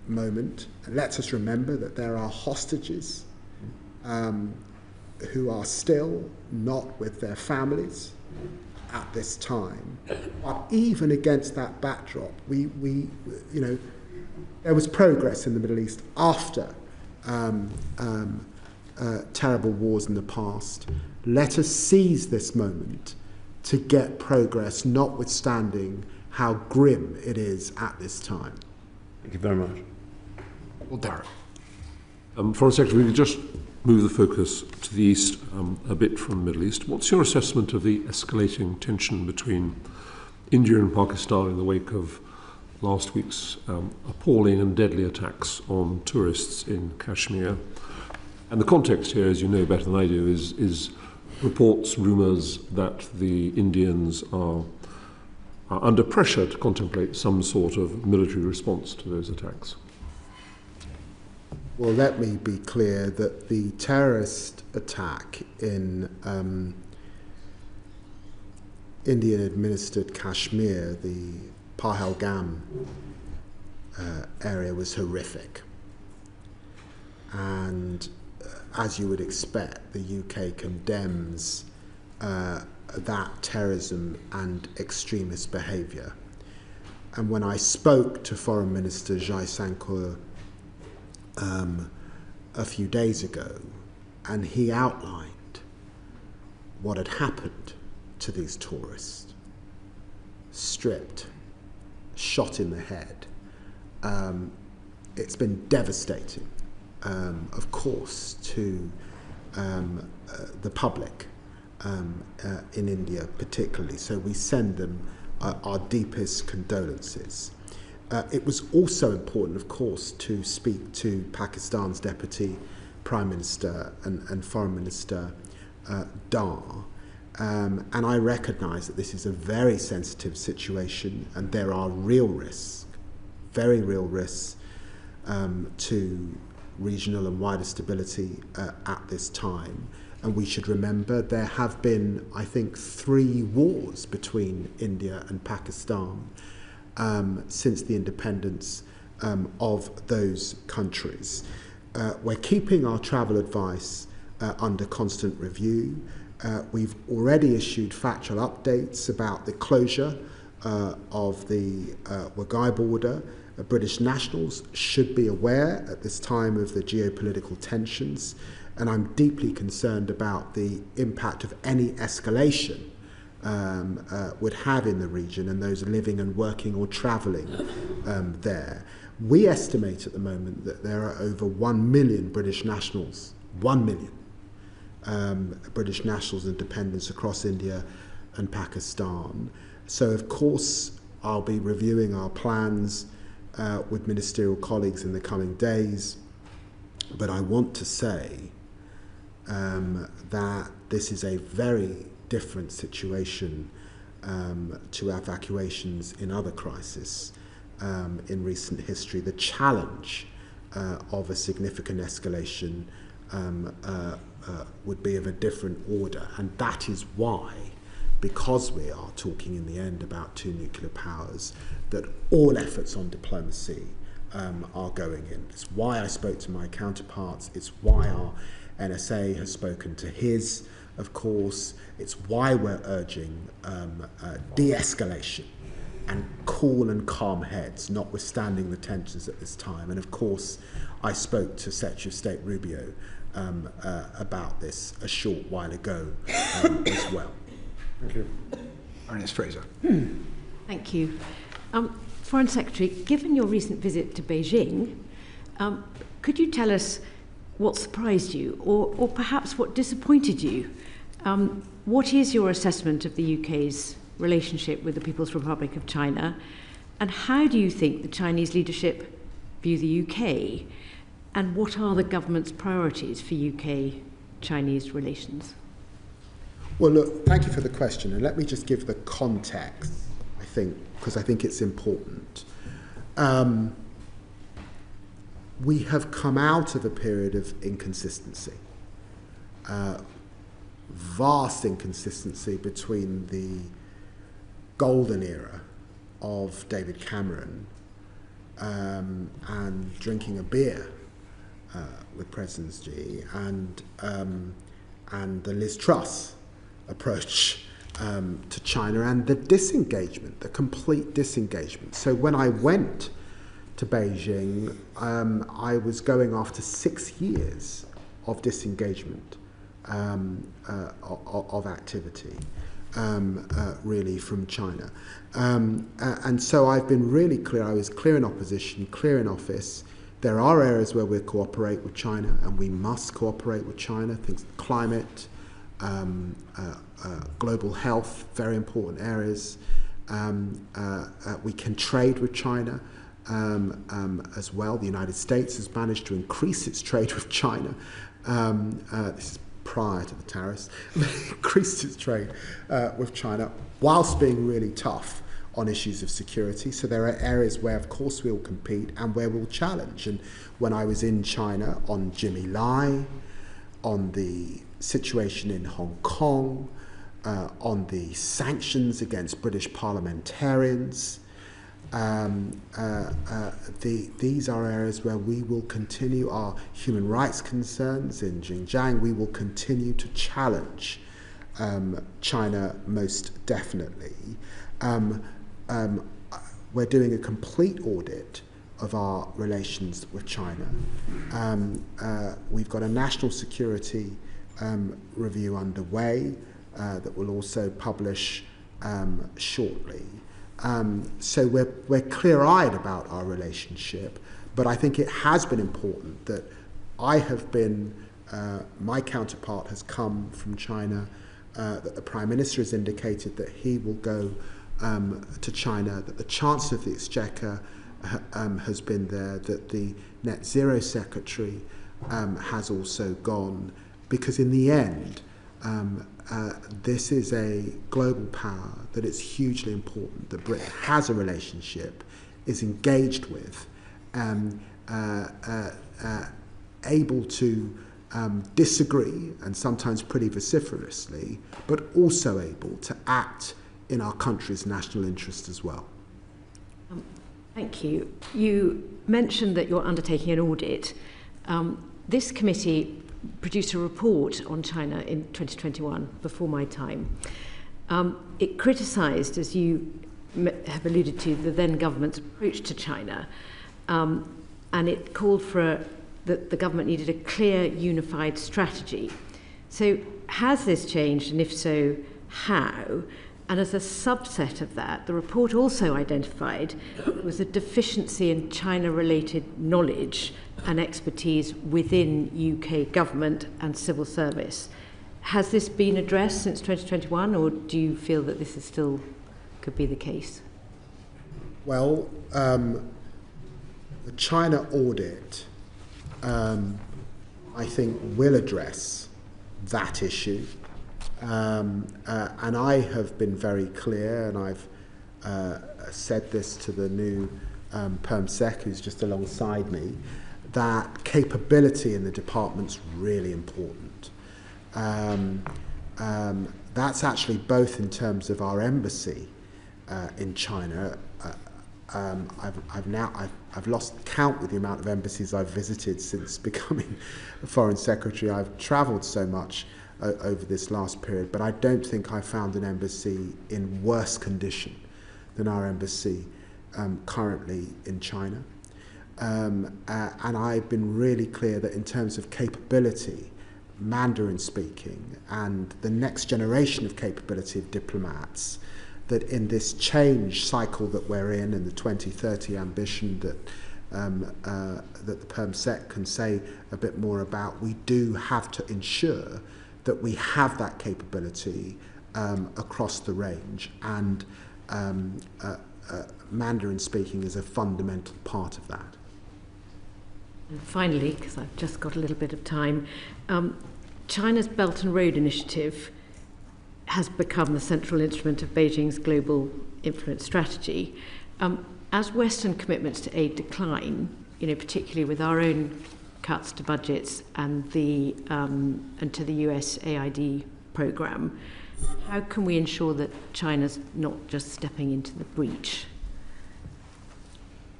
moment. And lets us remember that there are hostages who are still not with their families at this time. But even against that backdrop, we there was progress in the Middle East after terrible wars in the past. Let us seize this moment to get progress, notwithstanding how grim it is at this time. Thank you very much. Well, Darren. Foreign Secretary, we could just move the focus to the east a bit from the Middle East. What's your assessment of the escalating tension between India and Pakistan in the wake of last week's appalling and deadly attacks on tourists in Kashmir? And the context here, as you know better than I do, is reports, rumours that the Indians are under pressure to contemplate some sort of military response to those attacks. Well, let me be clear that the terrorist attack in Indian-administered Kashmir, the Pahalgam area, was horrific. And as you would expect, the UK condemns that terrorism and extremist behaviour. And when I spoke to Foreign Minister Jaisankar a few days ago, and he outlined what had happened to these tourists, stripped, shot in the head, it's been devastating, of course, to the public in India particularly. So we send them our deepest condolences. It was also important, of course, to speak to Pakistan's Deputy Prime Minister and Foreign Minister Dar. And I recognise that this is a very sensitive situation and there are real risks, very real risks to regional and wider stability at this time. And we should remember there have been, I think, 3 wars between India and Pakistan since the independence of those countries. We're keeping our travel advice under constant review. We've already issued factual updates about the closure of the Wagai border. British nationals should be aware at this time of the geopolitical tensions, and I'm deeply concerned about the impact of any escalation would have in the region and those living and working or travelling there. We estimate at the moment that there are over 1 million British nationals, 1 million British nationals and dependents across India and Pakistan. So of course I'll be reviewing our plans with ministerial colleagues in the coming days, but I want to say that this is a very different situation to evacuations in other crises in recent history. The challenge of a significant escalation would be of a different order, and that is why, because we are talking in the end about 2 nuclear powers, that all efforts on diplomacy are going in. It's why I spoke to my counterparts, it's why our NSA has spoken to his, of course. It's why we're urging de-escalation and cool and calm heads, notwithstanding the tensions at this time. And of course, I spoke to Secretary of State Rubio about this a short while ago as well. Thank you. Ernest Fraser. Thank you. Foreign Secretary, given your recent visit to Beijing, could you tell us what surprised you, or perhaps what disappointed you? What is your assessment of the UK's relationship with the People's Republic of China, and how do you think the Chinese leadership view the UK, and what are the government's priorities for UK-Chinese relations? Well, look, thank you for the question, and let me just give the context, I think, because I think it's important. We have come out of a period of inconsistency, vast inconsistency between the golden era of David Cameron and drinking a beer with President Xi and the Liz Truss approach to China and the disengagement, the complete disengagement. So when I went to Beijing, I was going after 6 years of disengagement of activity, really, from China. And so I've been really clear. I was clear in opposition, clear in office. There are areas where we cooperate with China, and we must cooperate with China. Things like climate, global health, very important areas. We can trade with China as well. The United States has managed to increase its trade with China. This is prior to the tariffs. Increased its trade with China whilst being really tough on issues of security. So there are areas where, of course, we'll compete and where we'll challenge. And when I was in China on Jimmy Lai, on the situation in Hong Kong, on the sanctions against British parliamentarians, these are areas where we will continue our human rights concerns in Xinjiang. We will continue to challenge China most definitely. We're doing a complete audit of our relations with China. We've got a national security review underway that will also publish shortly. So we're clear-eyed about our relationship, but I think it has been important that I have been, my counterpart has come from China, that the Prime Minister has indicated that he will go to China, that the Chancellor of the Exchequer has been there, that the Net Zero Secretary has also gone, because in the end, this is a global power that it's hugely important that Britain has a relationship, is engaged with, able to disagree, and sometimes pretty vociferously, but also able to act in our country's national interest as well. Thank you. You mentioned that you're undertaking an audit. This committee produced a report on China in 2021, before my time. It criticised, as you have alluded to, the then government's approach to China, and it called for that the government needed a clear, unified strategy. So has this changed, and if so, how? And as a subset of that, the report also identified there was a deficiency in China-related knowledge and expertise within UK government and civil service. Has this been addressed since 2021, or do you feel that this is still could be the case? Well, the China audit, I think, will address that issue. And I have been very clear, and I've said this to the new Perm Sec, who's just alongside me, that capability in the department's really important. That's actually both in terms of our embassy in China. I've lost count with the amount of embassies I've visited since becoming a Foreign Secretary. I've travelled so much over this last period, but I don't think I found an embassy in worse condition than our embassy currently in China. And I've been really clear that in terms of capability, Mandarin speaking, and the next generation of capability of diplomats, that in this change cycle that we're in, and the 2030 ambition that the Perm Sec can say a bit more about, we do have to ensure that we have that capability across the range, and Mandarin speaking is a fundamental part of that. And finally, because I've just got a little bit of time, China's Belt and Road Initiative has become the central instrument of Beijing's global influence strategy. As Western commitments to aid decline, particularly with our own cuts to budgets and and to the US AID program, how can we ensure that China's not just stepping into the breach?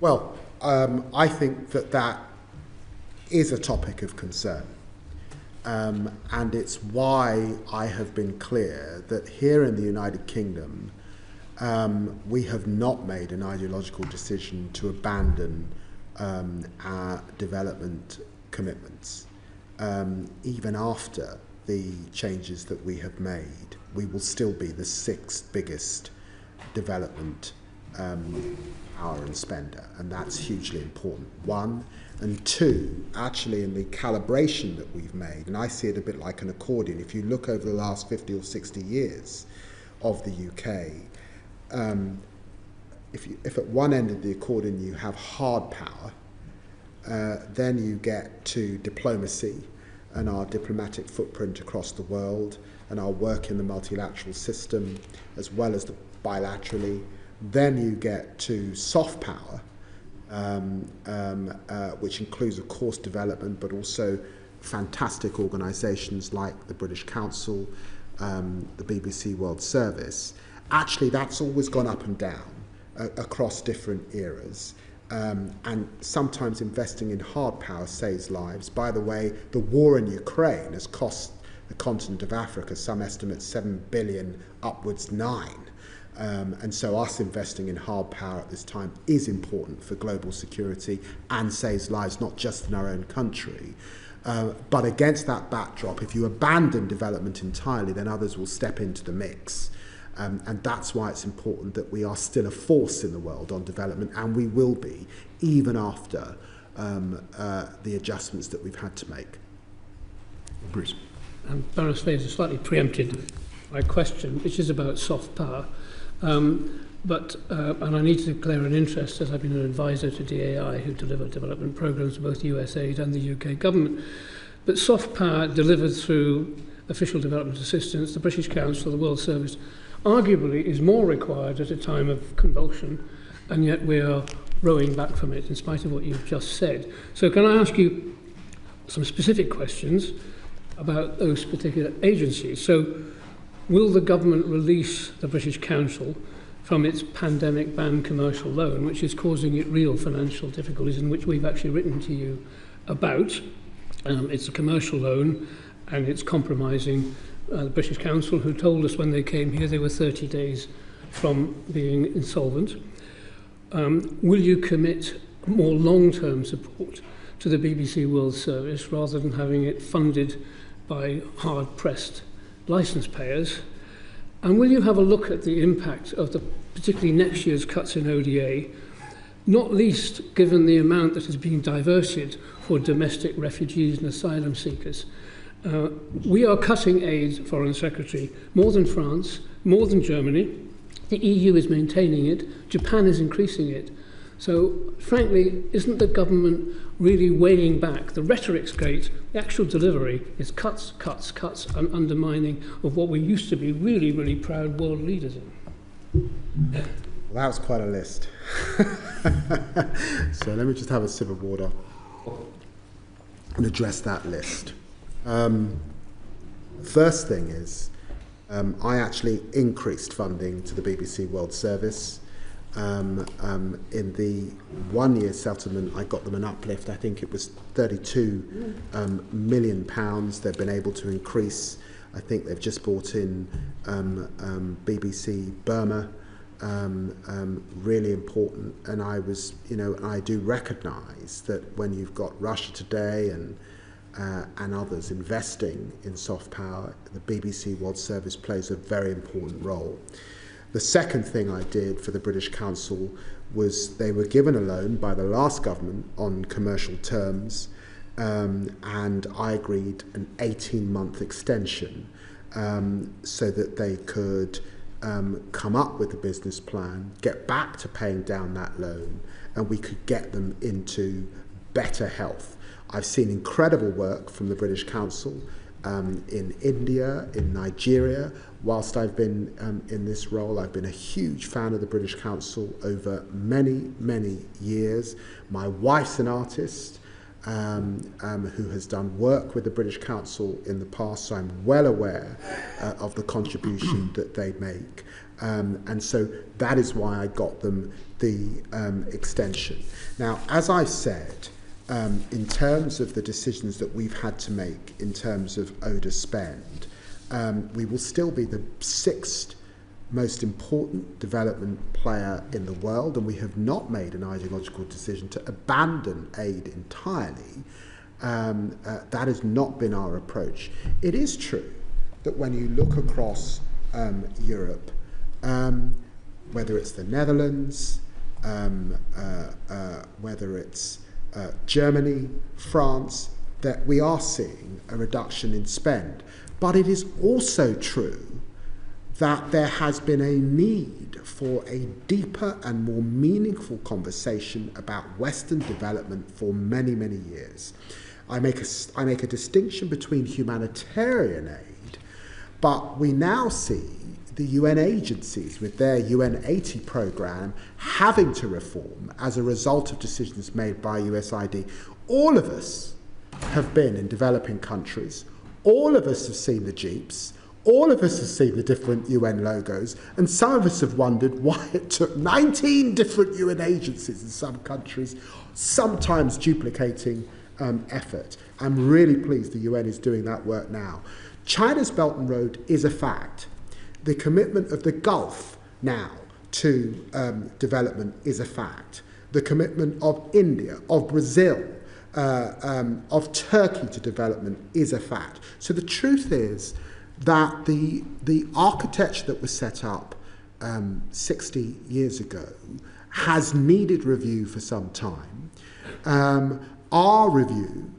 Well, I think that is a topic of concern. And it's why I have been clear that here in the United Kingdom, we have not made an ideological decision to abandon our development commitments. Even after the changes that we have made, we will still be the 6th biggest development power and spender, and that's hugely important. 1, and 2, actually in the calibration that we've made, and I see it a bit like an accordion. If you look over the last 50 or 60 years of the UK, if at one end of the accordion you have hard power, then you get to diplomacy and our diplomatic footprint across the world and our work in the multilateral system as well as bilaterally. Then you get to soft power, which includes, of course, development, but also fantastic organisations like the British Council, the BBC World Service. Actually, that's always gone up and down across different eras. And sometimes investing in hard power saves lives. By the way, the war in Ukraine has cost the continent of Africa, some estimates 7 billion, upwards 9. And so us investing in hard power at this time is important for global security and saves lives not just in our own country. But against that backdrop, if you abandon development entirely, then others will step into the mix. And that's why it's important that we are still a force in the world on development, and we will be, even after the adjustments that we've had to make. Bruce. Baroness Faes has slightly preempted my question, which is about soft power. And I need to declare an interest, as I've been an advisor to DAI, who deliver development programs to both USAID and the UK government. But soft power delivered through official development assistance, the British Council, the World Service, arguably is more required at a time of convulsion, and yet we are rowing back from it in spite of what you've just said. So can I ask you some specific questions about those particular agencies? So will the government release the British Council from its pandemic ban commercial loan, which is causing it real financial difficulties, and which we've actually written to you about? It's a commercial loan, and it's compromising the British Council, who told us when they came here they were 30 days from being insolvent. Will you commit more long-term support to the BBC World Service rather than having it funded by hard-pressed licence payers? And will you have a look at the impact of particularly next year's cuts in ODA, not least given the amount that is being diverted for domestic refugees and asylum seekers? We are cutting aid, Foreign Secretary, more than France, more than Germany. The EU is maintaining it. Japan is increasing it. So, frankly, isn't the government really weighing back? The rhetoric's great. The actual delivery is cuts, cuts, cuts, and undermining of what we used to be really, really proud world leaders in. Well, that was quite a list. So let me just have a sip of water and address that list. First thing is, I actually increased funding to the BBC World Service. In the one-year settlement, I got them an uplift. I think it was £32 million. They've been able to increase. I think they've just brought in BBC Burma. Really important. And I was, I do recognise that when you've got Russia Today and others investing in soft power, the BBC World Service plays a very important role. The second thing I did for the British Council was they were given a loan by the last government on commercial terms, and I agreed an 18-month extension so that they could come up with a business plan, get back to paying down that loan, and we could get them into better health. I've seen incredible work from the British Council in India, in Nigeria. Whilst I've been in this role, I've been a huge fan of the British Council over many, many years. My wife's an artist. who has done work with the British Council in the past, so I'm well aware of the contribution that they make. And so that is why I got them the extension. Now, as I said, in terms of the decisions that we've had to make in terms of ODA spend, we will still be the 6th most important development player in the world, and we have not made an ideological decision to abandon aid entirely. That has not been our approach. It is true that when you look across Europe, whether it's the Netherlands, whether it's Germany, France, that we are seeing a reduction in spend. But it is also true that there has been a need for a deeper and more meaningful conversation about Western development for many, many years. I make a distinction between humanitarian aid, but we now see the UN agencies with their UN 80 program having to reform as a result of decisions made by USAID. All of us have been in developing countries. All of us have seen the jeeps. All of us have seen the different UN logos, and some of us have wondered why it took 19 different UN agencies in some countries, sometimes duplicating effort. I'm really pleased the UN is doing that work now. China's Belt and Road is a fact. The commitment of the Gulf now to development is a fact. The commitment of India, of Brazil, of Turkey to development is a fact. So the truth is that the architecture that was set up 60 years ago has needed review for some time. Our review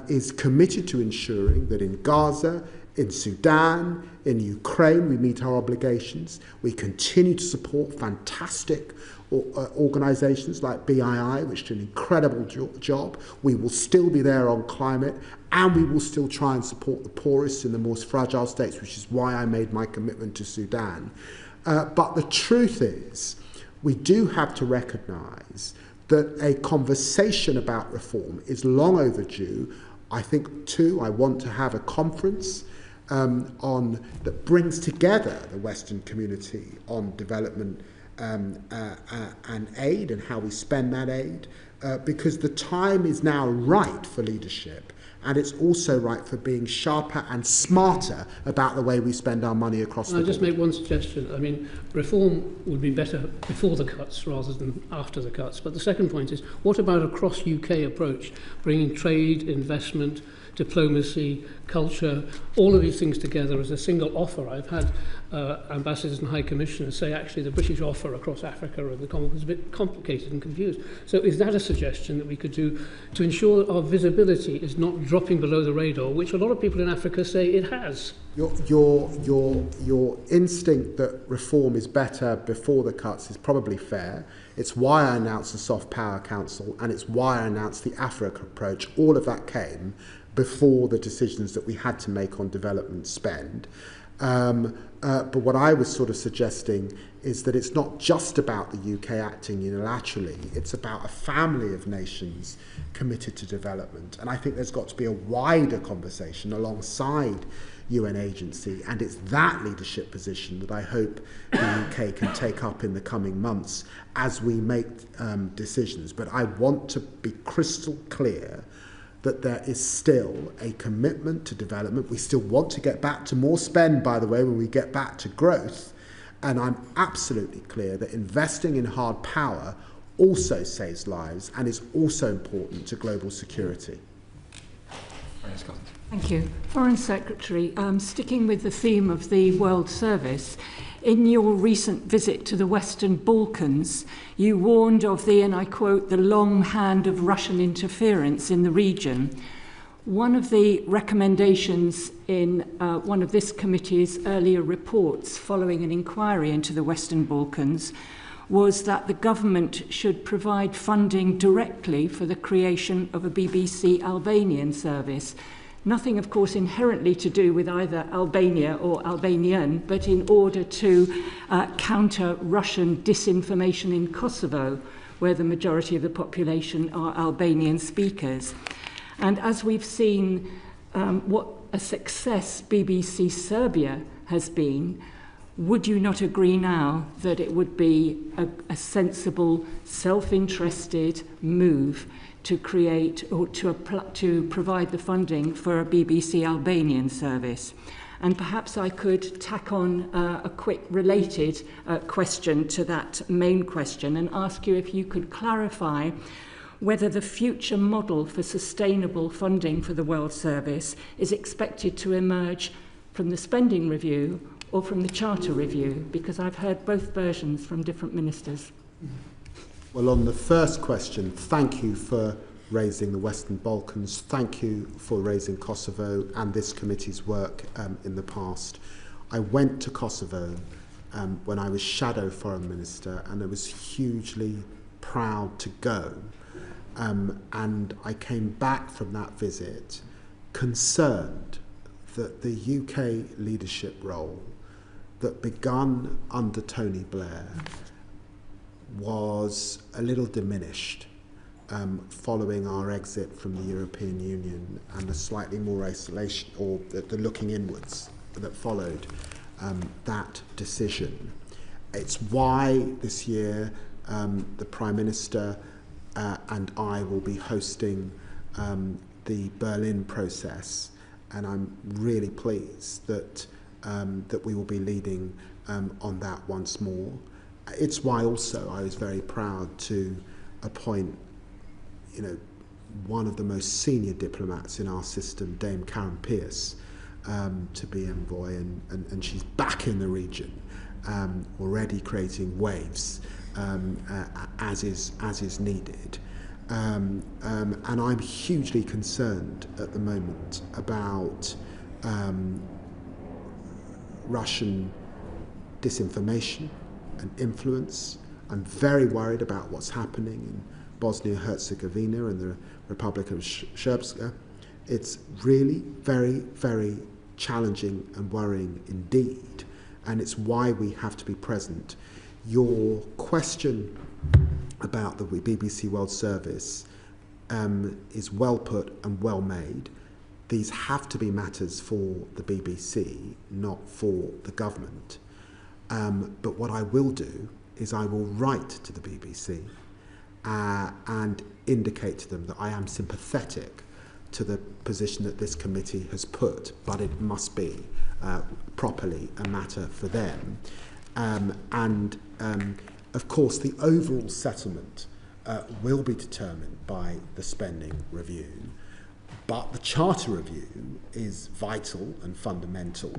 is committed to ensuring that in Gaza, in Sudan, in Ukraine, we meet our obligations. We continue to support fantastic organisations like BII, which do an incredible job. We will still be there on climate, and we will still try and support the poorest and the most fragile states, which is why I made my commitment to Sudan. But the truth is, we do have to recognise that a conversation about reform is long overdue. I think, too, I want to have a conference that brings together the Western community on development and aid and how we spend that aid, because the time is now right for leadership, and it's also right for being sharper and smarter about the way we spend our money across the board. I'll just make one suggestion. I mean, reform would be better before the cuts rather than after the cuts. But the second point is, what about a cross-UK approach, bringing trade, investment, diplomacy, culture, all of these things together as a single offer? I've had ambassadors and high commissioners say actually the British offer across Africa and the Commonwealth is a bit complicated and confused. So is that a suggestion that we could do to ensure that our visibility is not dropping below the radar, which a lot of people in Africa say it has? Your instinct that reform is better before the cuts is probably fair. It's why I announced the Soft Power Council, and it's why I announced the Africa approach. All of that came before the decisions that we had to make on development spend. But what I was sort of suggesting is that it's not just about the UK acting unilaterally, it's about a family of nations committed to development. And I think there's got to be a wider conversation alongside UN agency, and it's that leadership position that I hope the UK can take up in the coming months as we make decisions. But I want to be crystal clear that there is still a commitment to development. We still want to get back to more spend, by the way, when we get back to growth. And I'm absolutely clear that investing in hard power also saves lives and is also important to global security. Thank you. Foreign Secretary, sticking with the theme of the World Service, in your recent visit to the Western Balkans, you warned of the, and I quote, the long hand of Russian interference in the region. One of the recommendations in one of this committee's earlier reports following an inquiry into the Western Balkans was that the government should provide funding directly for the creation of a BBC Albanian service. Nothing, of course, inherently to do with either Albania or Albanian, but in order to counter Russian disinformation in Kosovo, where the majority of the population are Albanian speakers. And as we've seen what a success BBC Serbia has been, would you not agree now that it would be a sensible, self-interested move to create or to provide the funding for a BBC Albanian service? And perhaps I could tack on a quick related question to that main question and ask you if you could clarify whether the future model for sustainable funding for the World Service is expected to emerge from the spending review or from the Charter review, because I've heard both versions from different ministers. Well, on the first question, thank you for raising the Western Balkans. Thank you for raising Kosovo and this committee's work in the past. I went to Kosovo when I was Shadow Foreign Minister, and I was hugely proud to go. And I came back from that visit concerned that the UK leadership role that begun under Tony Blair was a little diminished following our exit from the European Union and the slightly more isolation, or the looking inwards that followed that decision. It's why this year the Prime Minister and I will be hosting the Berlin process, and I'm really pleased that that we will be leading on that once more. It's why also I was very proud to appoint, one of the most senior diplomats in our system, Dame Karen Pierce, to be envoy, and she's back in the region, already creating waves as is needed. And I'm hugely concerned at the moment about Russian disinformation and influence. I'm very worried about what's happening in Bosnia-Herzegovina and the Republic of Srpska. It's really very, very challenging and worrying indeed, and it's why we have to be present. Your question about the BBC World Service is well put and well made. These have to be matters for the BBC, not for the government. But what I will do is I will write to the BBC and indicate to them that I am sympathetic to the position that this committee has put, but it must be properly a matter for them. Of course, the overall settlement will be determined by the spending review, but the Charter review is vital and fundamental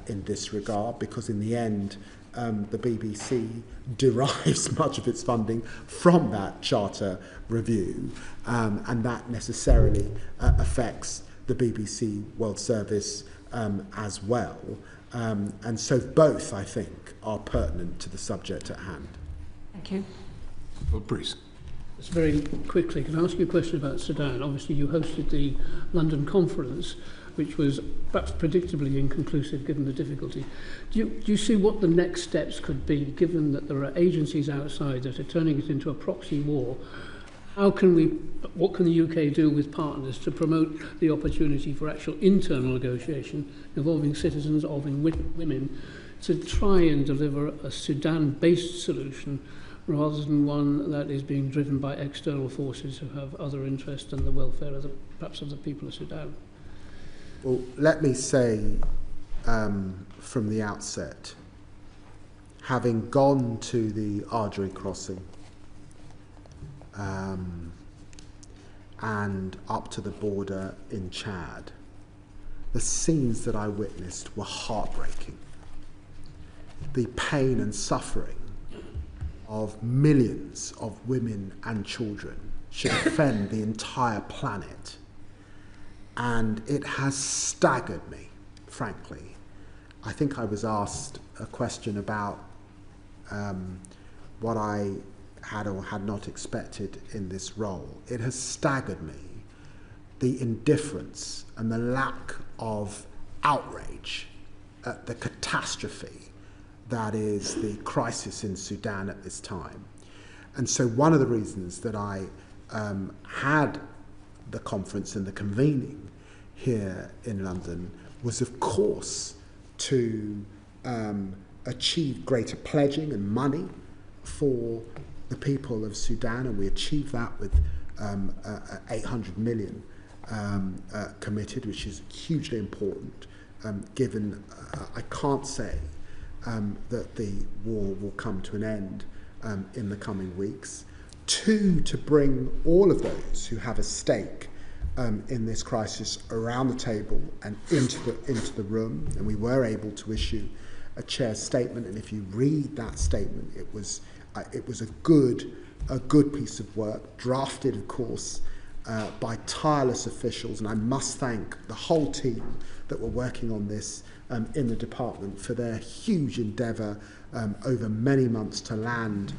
in this regard, because in the end, the BBC derives much of its funding from that Charter review, and that necessarily affects the BBC World Service as well. And so both, I think, are pertinent to the subject at hand. Thank you. Well, Bruce. Just very quickly, can I ask you a question about Sudan? Obviously, you hosted the London conference, which was perhaps predictably inconclusive given the difficulty. Do you see what the next steps could be, given that there are agencies outside that are turning it into a proxy war? What can the UK do with partners to promote the opportunity for actual internal negotiation involving citizens, involving women, to try and deliver a Sudan-based solution rather than one that is being driven by external forces who have other interests than the welfare of perhaps of the people of Sudan? Well, let me say from the outset, having gone to the Ardri crossing and up to the border in Chad, the scenes that I witnessed were heartbreaking. The pain and suffering of millions of women and children should offend the entire planet. And it has staggered me, frankly. I think I was asked a question about what I had or had not expected in this role. It has staggered me, the indifference and the lack of outrage at the catastrophe that is the crisis in Sudan at this time. And so one of the reasons that I had the conference and the convening here in London was, of course, to achieve greater pledging and money for the people of Sudan, and we achieved that with 800 million committed, which is hugely important, given I can't say that the war will come to an end in the coming weeks. 2, to bring all of those who have a stake in this crisis around the table and into the room, and we were able to issue a chair's statement. And if you read that statement, it was a good piece of work, drafted, of course, by tireless officials, and I must thank the whole team that were working on this in the department for their huge endeavour over many months to land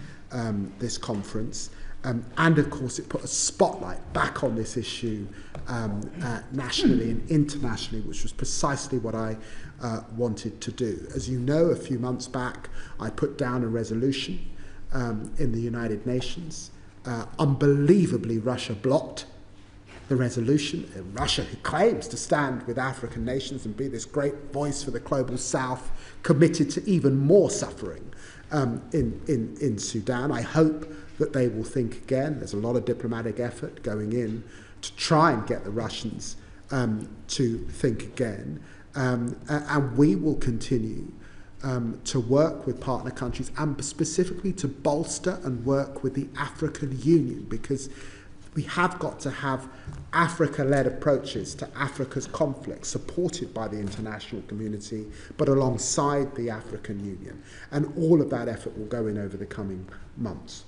this conference. And of course it put a spotlight back on this issue nationally and internationally, which was precisely what I wanted to do. As you know, a few months back I put down a resolution in the United Nations. Unbelievably, Russia blocked the resolution. Russia, who claims to stand with African nations and be this great voice for the global South, committed to even more suffering in Sudan. I hope that they will think again. There's a lot of diplomatic effort going in to try and get the Russians to think again. And we will continue to work with partner countries, and specifically to bolster and work with the African Union, because we have got to have Africa-led approaches to Africa's conflict, supported by the international community, but alongside the African Union. And all of that effort will go in over the coming months.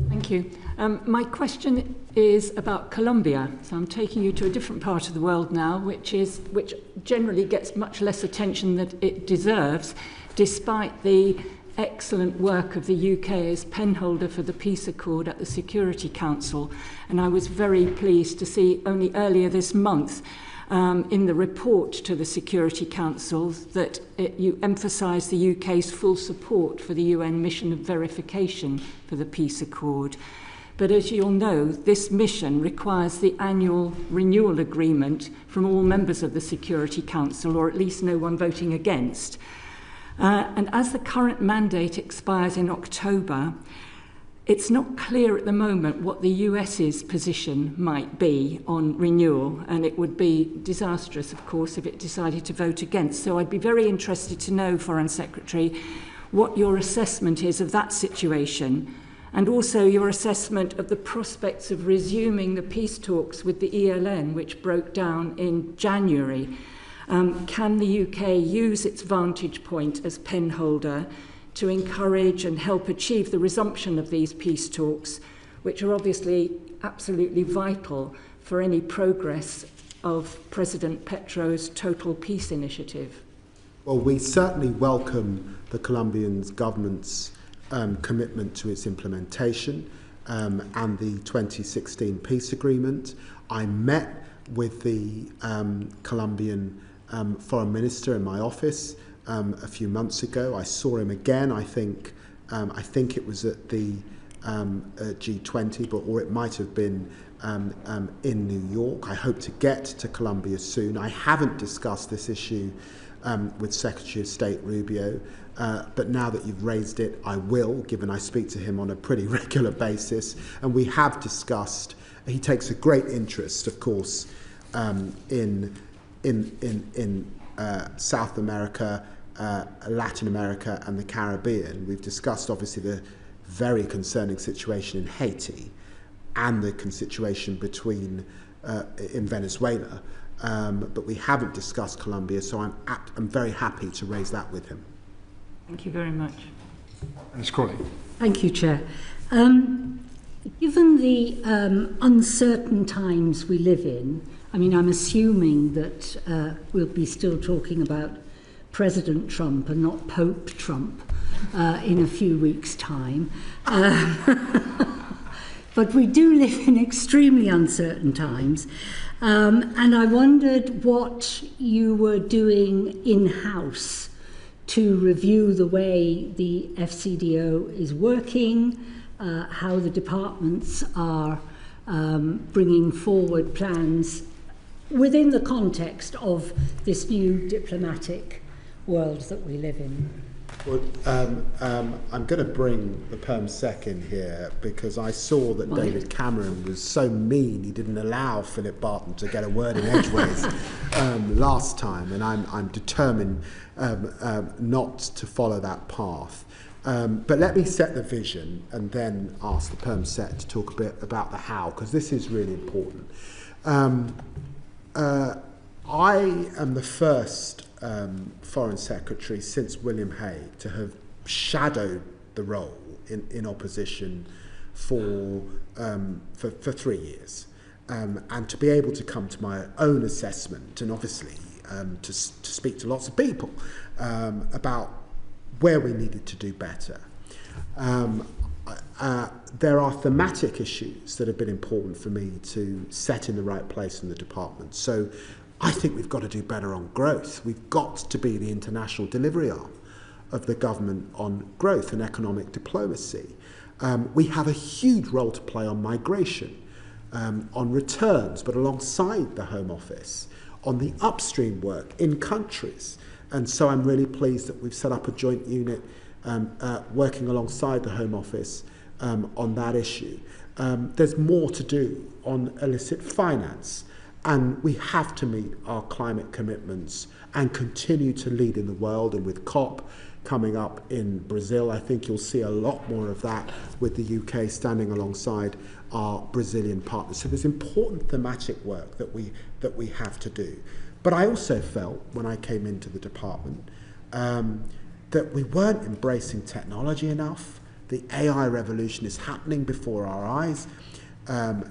Thank you. My question is about Colombia. So I'm taking you to a different part of the world now, which generally gets much less attention than it deserves, despite the excellent work of the UK as penholder for the peace accord at the Security Council. And I was very pleased to see only earlier this month in the report to the Security Council that you emphasise the UK's full support for the UN mission of verification for the peace accord. But as you'll know, this mission requires the annual renewal agreement from all members of the Security Council, or at least no one voting against. And as the current mandate expires in October, it's not clear at the moment what the US's position might be on renewal, and it would be disastrous, of course, if it decided to vote against. So I'd be very interested to know, Foreign Secretary, what your assessment is of that situation, and also your assessment of the prospects of resuming the peace talks with the ELN, which broke down in January. Can the UK use its vantage point as penholder to encourage and help achieve the resumption of these peace talks, which are obviously absolutely vital for any progress of President Petro's Total Peace Initiative? Well, we certainly welcome the Colombian government's commitment to its implementation and the 2016 peace agreement. I met with the Colombian foreign minister in my office a few months ago. I saw him again, I think it was at the G20, or it might have been in New York. I hope to get to Colombia soon. I haven't discussed this issue with Secretary of State Rubio, but now that you've raised it, I will, given I speak to him on a pretty regular basis. And we have discussed, he takes a great interest, of course, in South America, Latin America and the Caribbean. We've discussed obviously the very concerning situation in Haiti and the situation between in Venezuela, but we haven't discussed Colombia, so I'm very happy to raise that with him. Thank you very much. Ms. Crawley. Thank you, Chair. Given the uncertain times we live in, I mean, I'm assuming that we'll be still talking about President Trump and not Pope Trump in a few weeks' time. But we do live in extremely uncertain times. And I wondered what you were doing in-house to review the way the FCDO is working, how the departments are bringing forward plans within the context of this new diplomatic world that we live in. Well, I'm going to bring the Perm Sec in here because I saw that David Cameron was so mean he didn't allow Philip Barton to get a word in edgeways last time, and I'm determined not to follow that path. But let me set the vision and then ask the Perm Sec to talk a bit about the how, because this is really important. I am the first Foreign Secretary since William Hague to have shadowed the role in opposition for 3 years, and to be able to come to my own assessment and obviously to speak to lots of people about where we needed to do better. There are thematic issues that have been important for me to set in the right place in the department. So I think we've got to do better on growth. We've got to be the international delivery arm of the government on growth and economic diplomacy. We have a huge role to play on migration, on returns, but alongside the Home Office, on the upstream work in countries. And so I'm really pleased that we've set up a joint unit working alongside the Home Office on that issue. There's more to do on illicit finance. And we have to meet our climate commitments and continue to lead in the world. And with COP coming up in Brazil, I think you'll see a lot more of that with the UK standing alongside our Brazilian partners. So there's important thematic work that we have to do. But I also felt when I came into the department that we weren't embracing technology enough. The AI revolution is happening before our eyes.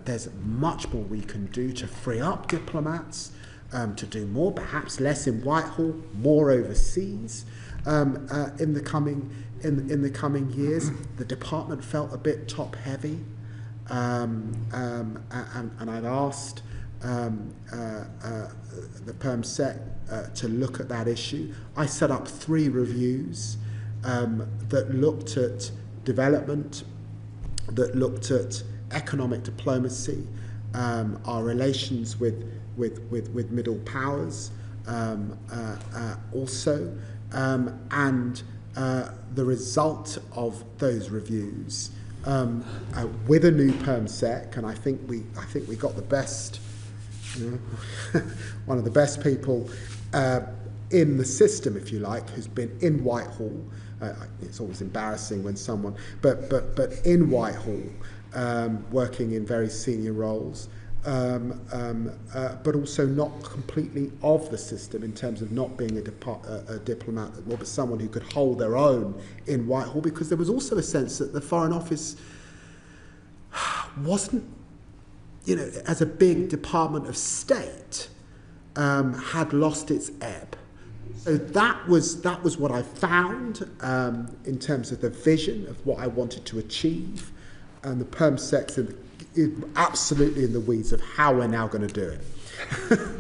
There's much more we can do to free up diplomats, to do more, perhaps less in Whitehall, more overseas in the coming years. The department felt a bit top heavy, and I'd asked the Perm Sec to look at that issue. I set up 3 reviews that looked at development, that looked at economic diplomacy, our relations with middle powers, also, and the result of those reviews with a new Perm Sec, and I think we got the best, one of the best people in the system, if you like, who's been in Whitehall. It's always embarrassing when someone, but in Whitehall. Working in very senior roles, but also not completely of the system in terms of not being a diplomat, but someone who could hold their own in Whitehall, because there was also a sense that the Foreign Office wasn't, as a big department of state, had lost its ebb. So that was what I found in terms of the vision of what I wanted to achieve. And the Perm Sec's absolutely in the weeds of how we're now going to do it.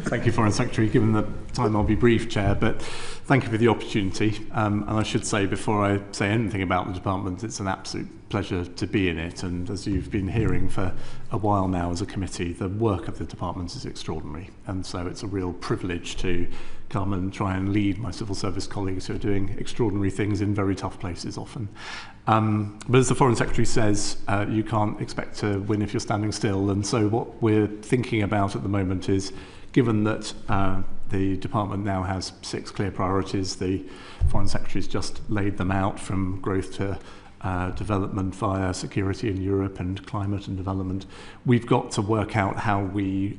Thank you, Foreign Secretary. Given the time, I'll be brief, Chair, but thank you for the opportunity. And I should say, before I say anything about the department, it's an absolute pleasure to be in it. And as you've been hearing for a while now as a committee, the work of the department is extraordinary. And so it's a real privilege to come and try and lead my civil service colleagues who are doing extraordinary things in very tough places often. But as the Foreign Secretary says, you can't expect to win if you're standing still. And so what we're thinking about at the moment is, given that the department now has 6 clear priorities, the Foreign Secretary's just laid them out, from growth to development via security in Europe and climate and development. We've got to work out how we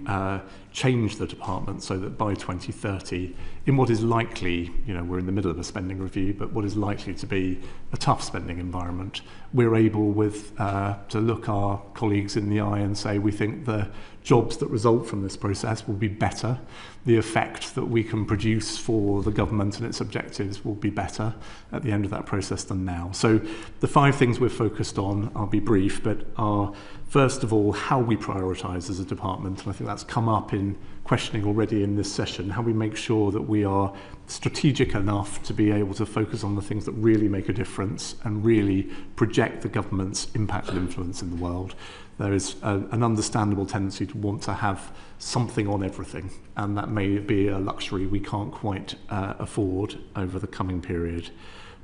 change the department so that by 2030, in what is likely, we're in the middle of a spending review, but what is likely to be a tough spending environment, we're able to look our colleagues in the eye and say we think the jobs that result from this process will be better. The effect that we can produce for the government and its objectives will be better at the end of that process than now. So the 5 things we're focused on, I'll be brief, but are first of all how we prioritise as a department, and I think that's come up in been questioning already in this session, how we make sure that we are strategic enough to be able to focus on the things that really make a difference and really project the government's impact and influence in the world. There is an understandable tendency to want to have something on everything, and that may be a luxury we can't quite afford over the coming period.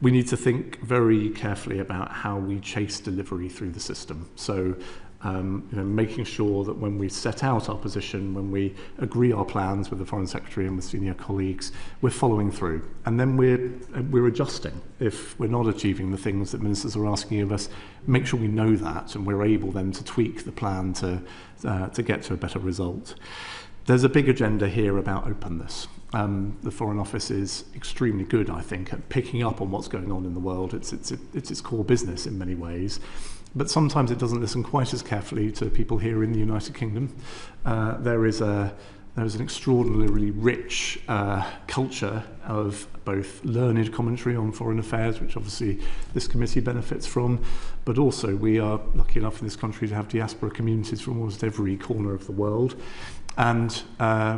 We need to think very carefully about how we chase delivery through the system. So, making sure that when we set out our position, when we agree our plans with the Foreign Secretary and with senior colleagues, we're following through. And then we're adjusting. If we're not achieving the things that ministers are asking of us, make sure we know that, and we're able then to tweak the plan to get to a better result. There's a big agenda here about openness. The Foreign Office is extremely good, I think, at picking up on what's going on in the world. It's its core business in many ways. But sometimes it doesn't listen quite as carefully to people here in the United Kingdom. There is an extraordinarily rich culture of both learned commentary on foreign affairs, which obviously this committee benefits from, but also we are lucky enough in this country to have diaspora communities from almost every corner of the world. And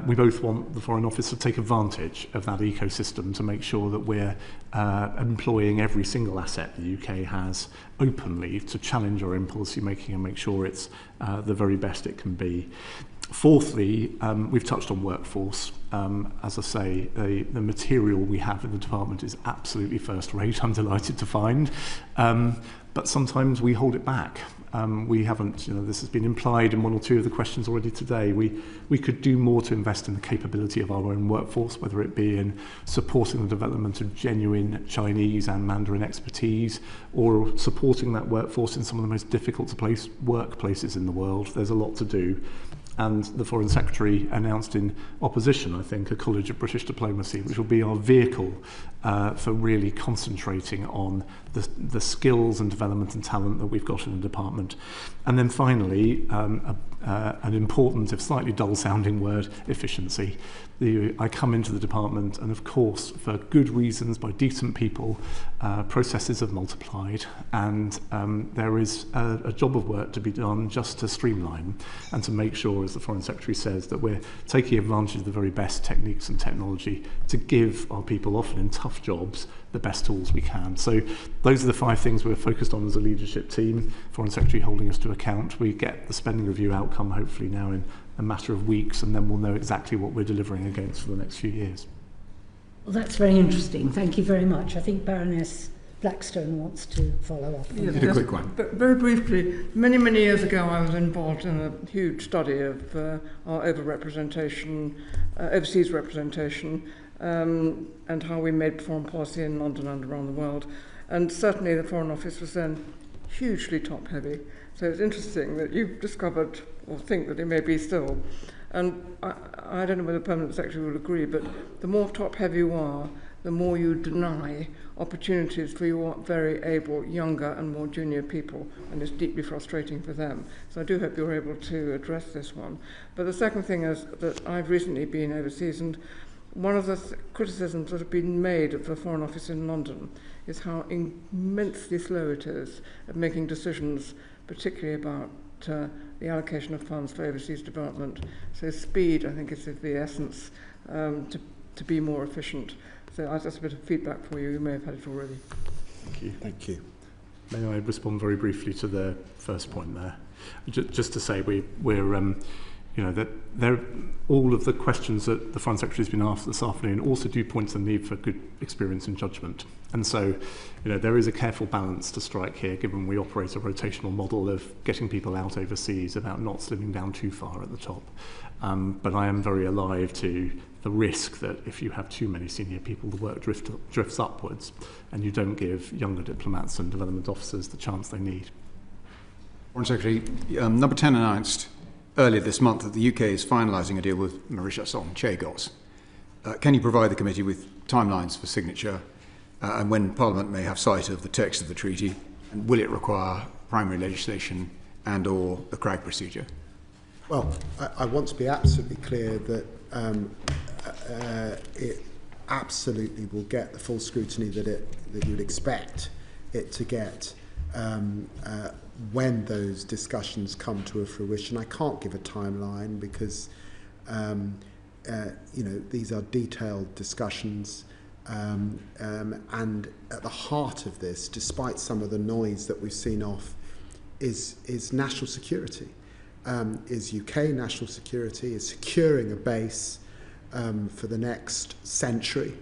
we both want the Foreign Office to take advantage of that ecosystem to make sure that we're employing every single asset the UK has openly to challenge our own policy making and make sure it's the very best it can be. Fourthly, we've touched on workforce. As I say, the material we have in the department is absolutely first rate, I'm delighted to find. But sometimes we hold it back. We haven't, this has been implied in one or two of the questions already today. We could do more to invest in the capability of our own workforce, whether it be in supporting the development of genuine Chinese and Mandarin expertise, or supporting that workforce in some of the most difficult to place workplaces in the world. There's a lot to do. And the Foreign Secretary announced in opposition, I think, a College of British Diplomacy, which will be our vehicle for really concentrating on the skills and development and talent that we've got in the department. And then finally, an important, if slightly dull-sounding word, efficiency. I come into the department, and of course, for good reasons, by decent people, processes have multiplied, and there is a job of work to be done just to streamline and to make sure, as the Foreign Secretary says, that we're taking advantage of the very best techniques and technology to give our people, often in tough jobs, the best tools we can. So those are the 5 things we're focused on as a leadership team. Foreign Secretary holding us to account. We get the spending review outcome hopefully now in a matter of weeks, and then we'll know exactly what we're delivering against for the next few years. Well, that's very interesting. Thank you very much. I think Baroness Blackstone wants to follow up. Yes, a quick one. But very briefly, many years ago I was involved in a huge study of our overrepresentation, overseas representation, and how we made foreign policy in London and around the world. And certainly the Foreign Office was then hugely top-heavy. So it's interesting that you've discovered, or think that it may be still. And I don't know whether the Permanent Secretary will agree, but the more top-heavy you are, the more you deny opportunities for your very able, younger and more junior people, and it's deeply frustrating for them. So I do hope you're able to address this one. But the second thing is that I've recently been overseas, and one of the criticisms that have been made of the Foreign Office in London is how immensely slow it is at making decisions, particularly about the allocation of funds for overseas development. So speed, I think, is of the essence to be more efficient. So that's a bit of feedback for you. You may have had it already. Thank you. Thank you. May I respond very briefly to the first point there? Just to say we're that all of the questions that the Foreign Secretary has been asked this afternoon also do point to the need for good experience and judgment. And so, there is a careful balance to strike here, given we operate a rotational model of getting people out overseas about not slimming down too far at the top. But I am very alive to the risk that if you have too many senior people, the work drifts upwards, and you don't give younger diplomats and development officers the chance they need. Foreign Secretary, Number 10 announced earlier this month that the UK is finalising a deal with Mauritius on Chagos. Can you provide the committee with timelines for signature and when Parliament may have sight of the text of the treaty? And will it require primary legislation and or the CRAG procedure? Well, I want to be absolutely clear that it absolutely will get the full scrutiny that you would expect it to get when those discussions come to a fruition. I can't give a timeline because These are detailed discussions, and at the heart of this, despite some of the noise that we've seen is national security. Is UK national security, is securing a base for the next century,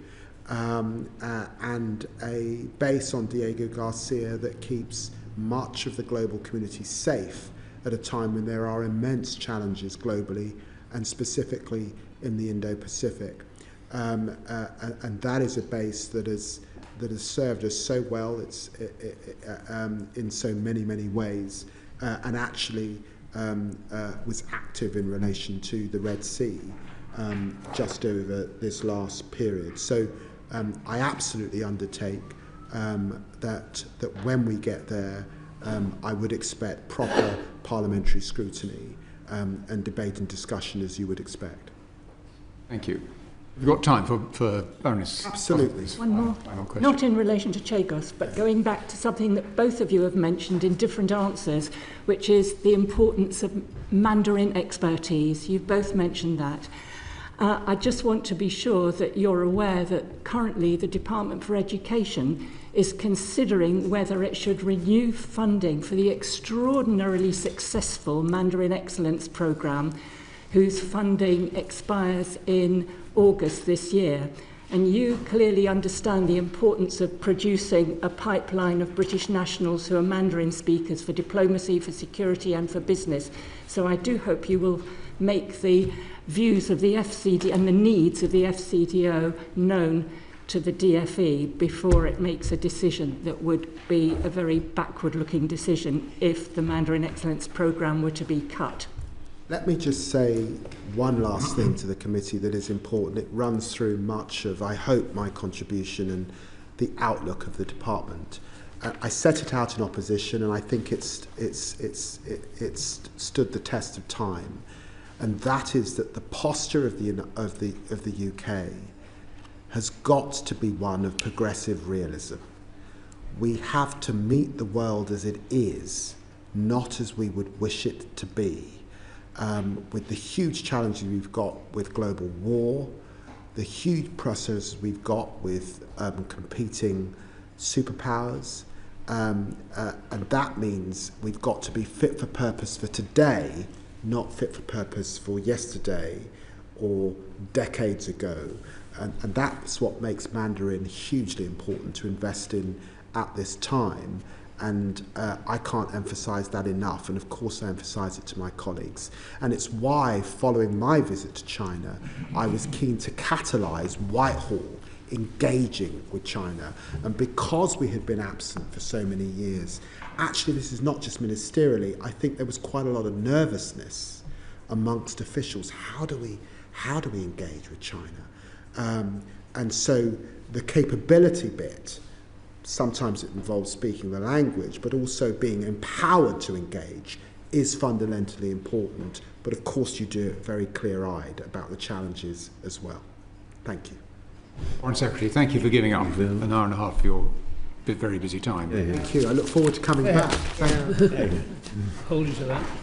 and a base on Diego Garcia that keeps much of the global community safe at a time when there are immense challenges globally and specifically in the Indo-Pacific. And that is a base that has served us so well. It's in so many ways, and actually was active in relation to the Red Sea just over this last period. So I absolutely undertake that when we get there, I would expect proper parliamentary scrutiny and debate and discussion as you would expect. Thank you. We've got time for Baroness. Absolutely. One more. Final question. Not in relation to Chagos, but going back to something that both of you have mentioned in different answers, which is the importance of Mandarin expertise. You've both mentioned that. I just want to be sure that you're aware that currently the Department for Education is considering whether it should renew funding for the extraordinarily successful Mandarin Excellence Programme, whose funding expires in August this year. And you clearly understand the importance of producing a pipeline of British nationals who are Mandarin speakers for diplomacy, for security and for business. So I do hope you will make the views of the FCD and the needs of the FCDO known to the DFE before it makes a decision that would be a very backward-looking decision if the Mandarin Excellence Programme were to be cut. Let me just say one last thing to the committee that is important. It runs through much of, I hope, my contribution and the outlook of the department. I set it out in opposition, and I think it's stood the test of time. And that is that the posture of the UK has got to be one of progressive realism. We have to meet the world as it is, not as we would wish it to be. With the huge challenges we've got with global war, the huge pressures we've got with competing superpowers, and that means we've got to be fit for purpose for today, not fit for purpose for yesterday or decades ago. And that's what makes Mandarin hugely important to invest in at this time. And I can't emphasize that enough, and of course I emphasize it to my colleagues. And it's why, following my visit to China, I was keen to catalyse Whitehall engaging with China. And because we had been absent for so many years, actually this is not just ministerially, I think there was quite a lot of nervousness amongst officials. How do we engage with China? And so the capability bit, sometimes it involves speaking the language, but also being empowered to engage is fundamentally important. But of course you do it very clear-eyed about the challenges as well. Thank you. Foreign Secretary, thank you for giving up an hour and a half of your very busy time. Thank you. I look forward to coming back. Thank you. Hold you to that.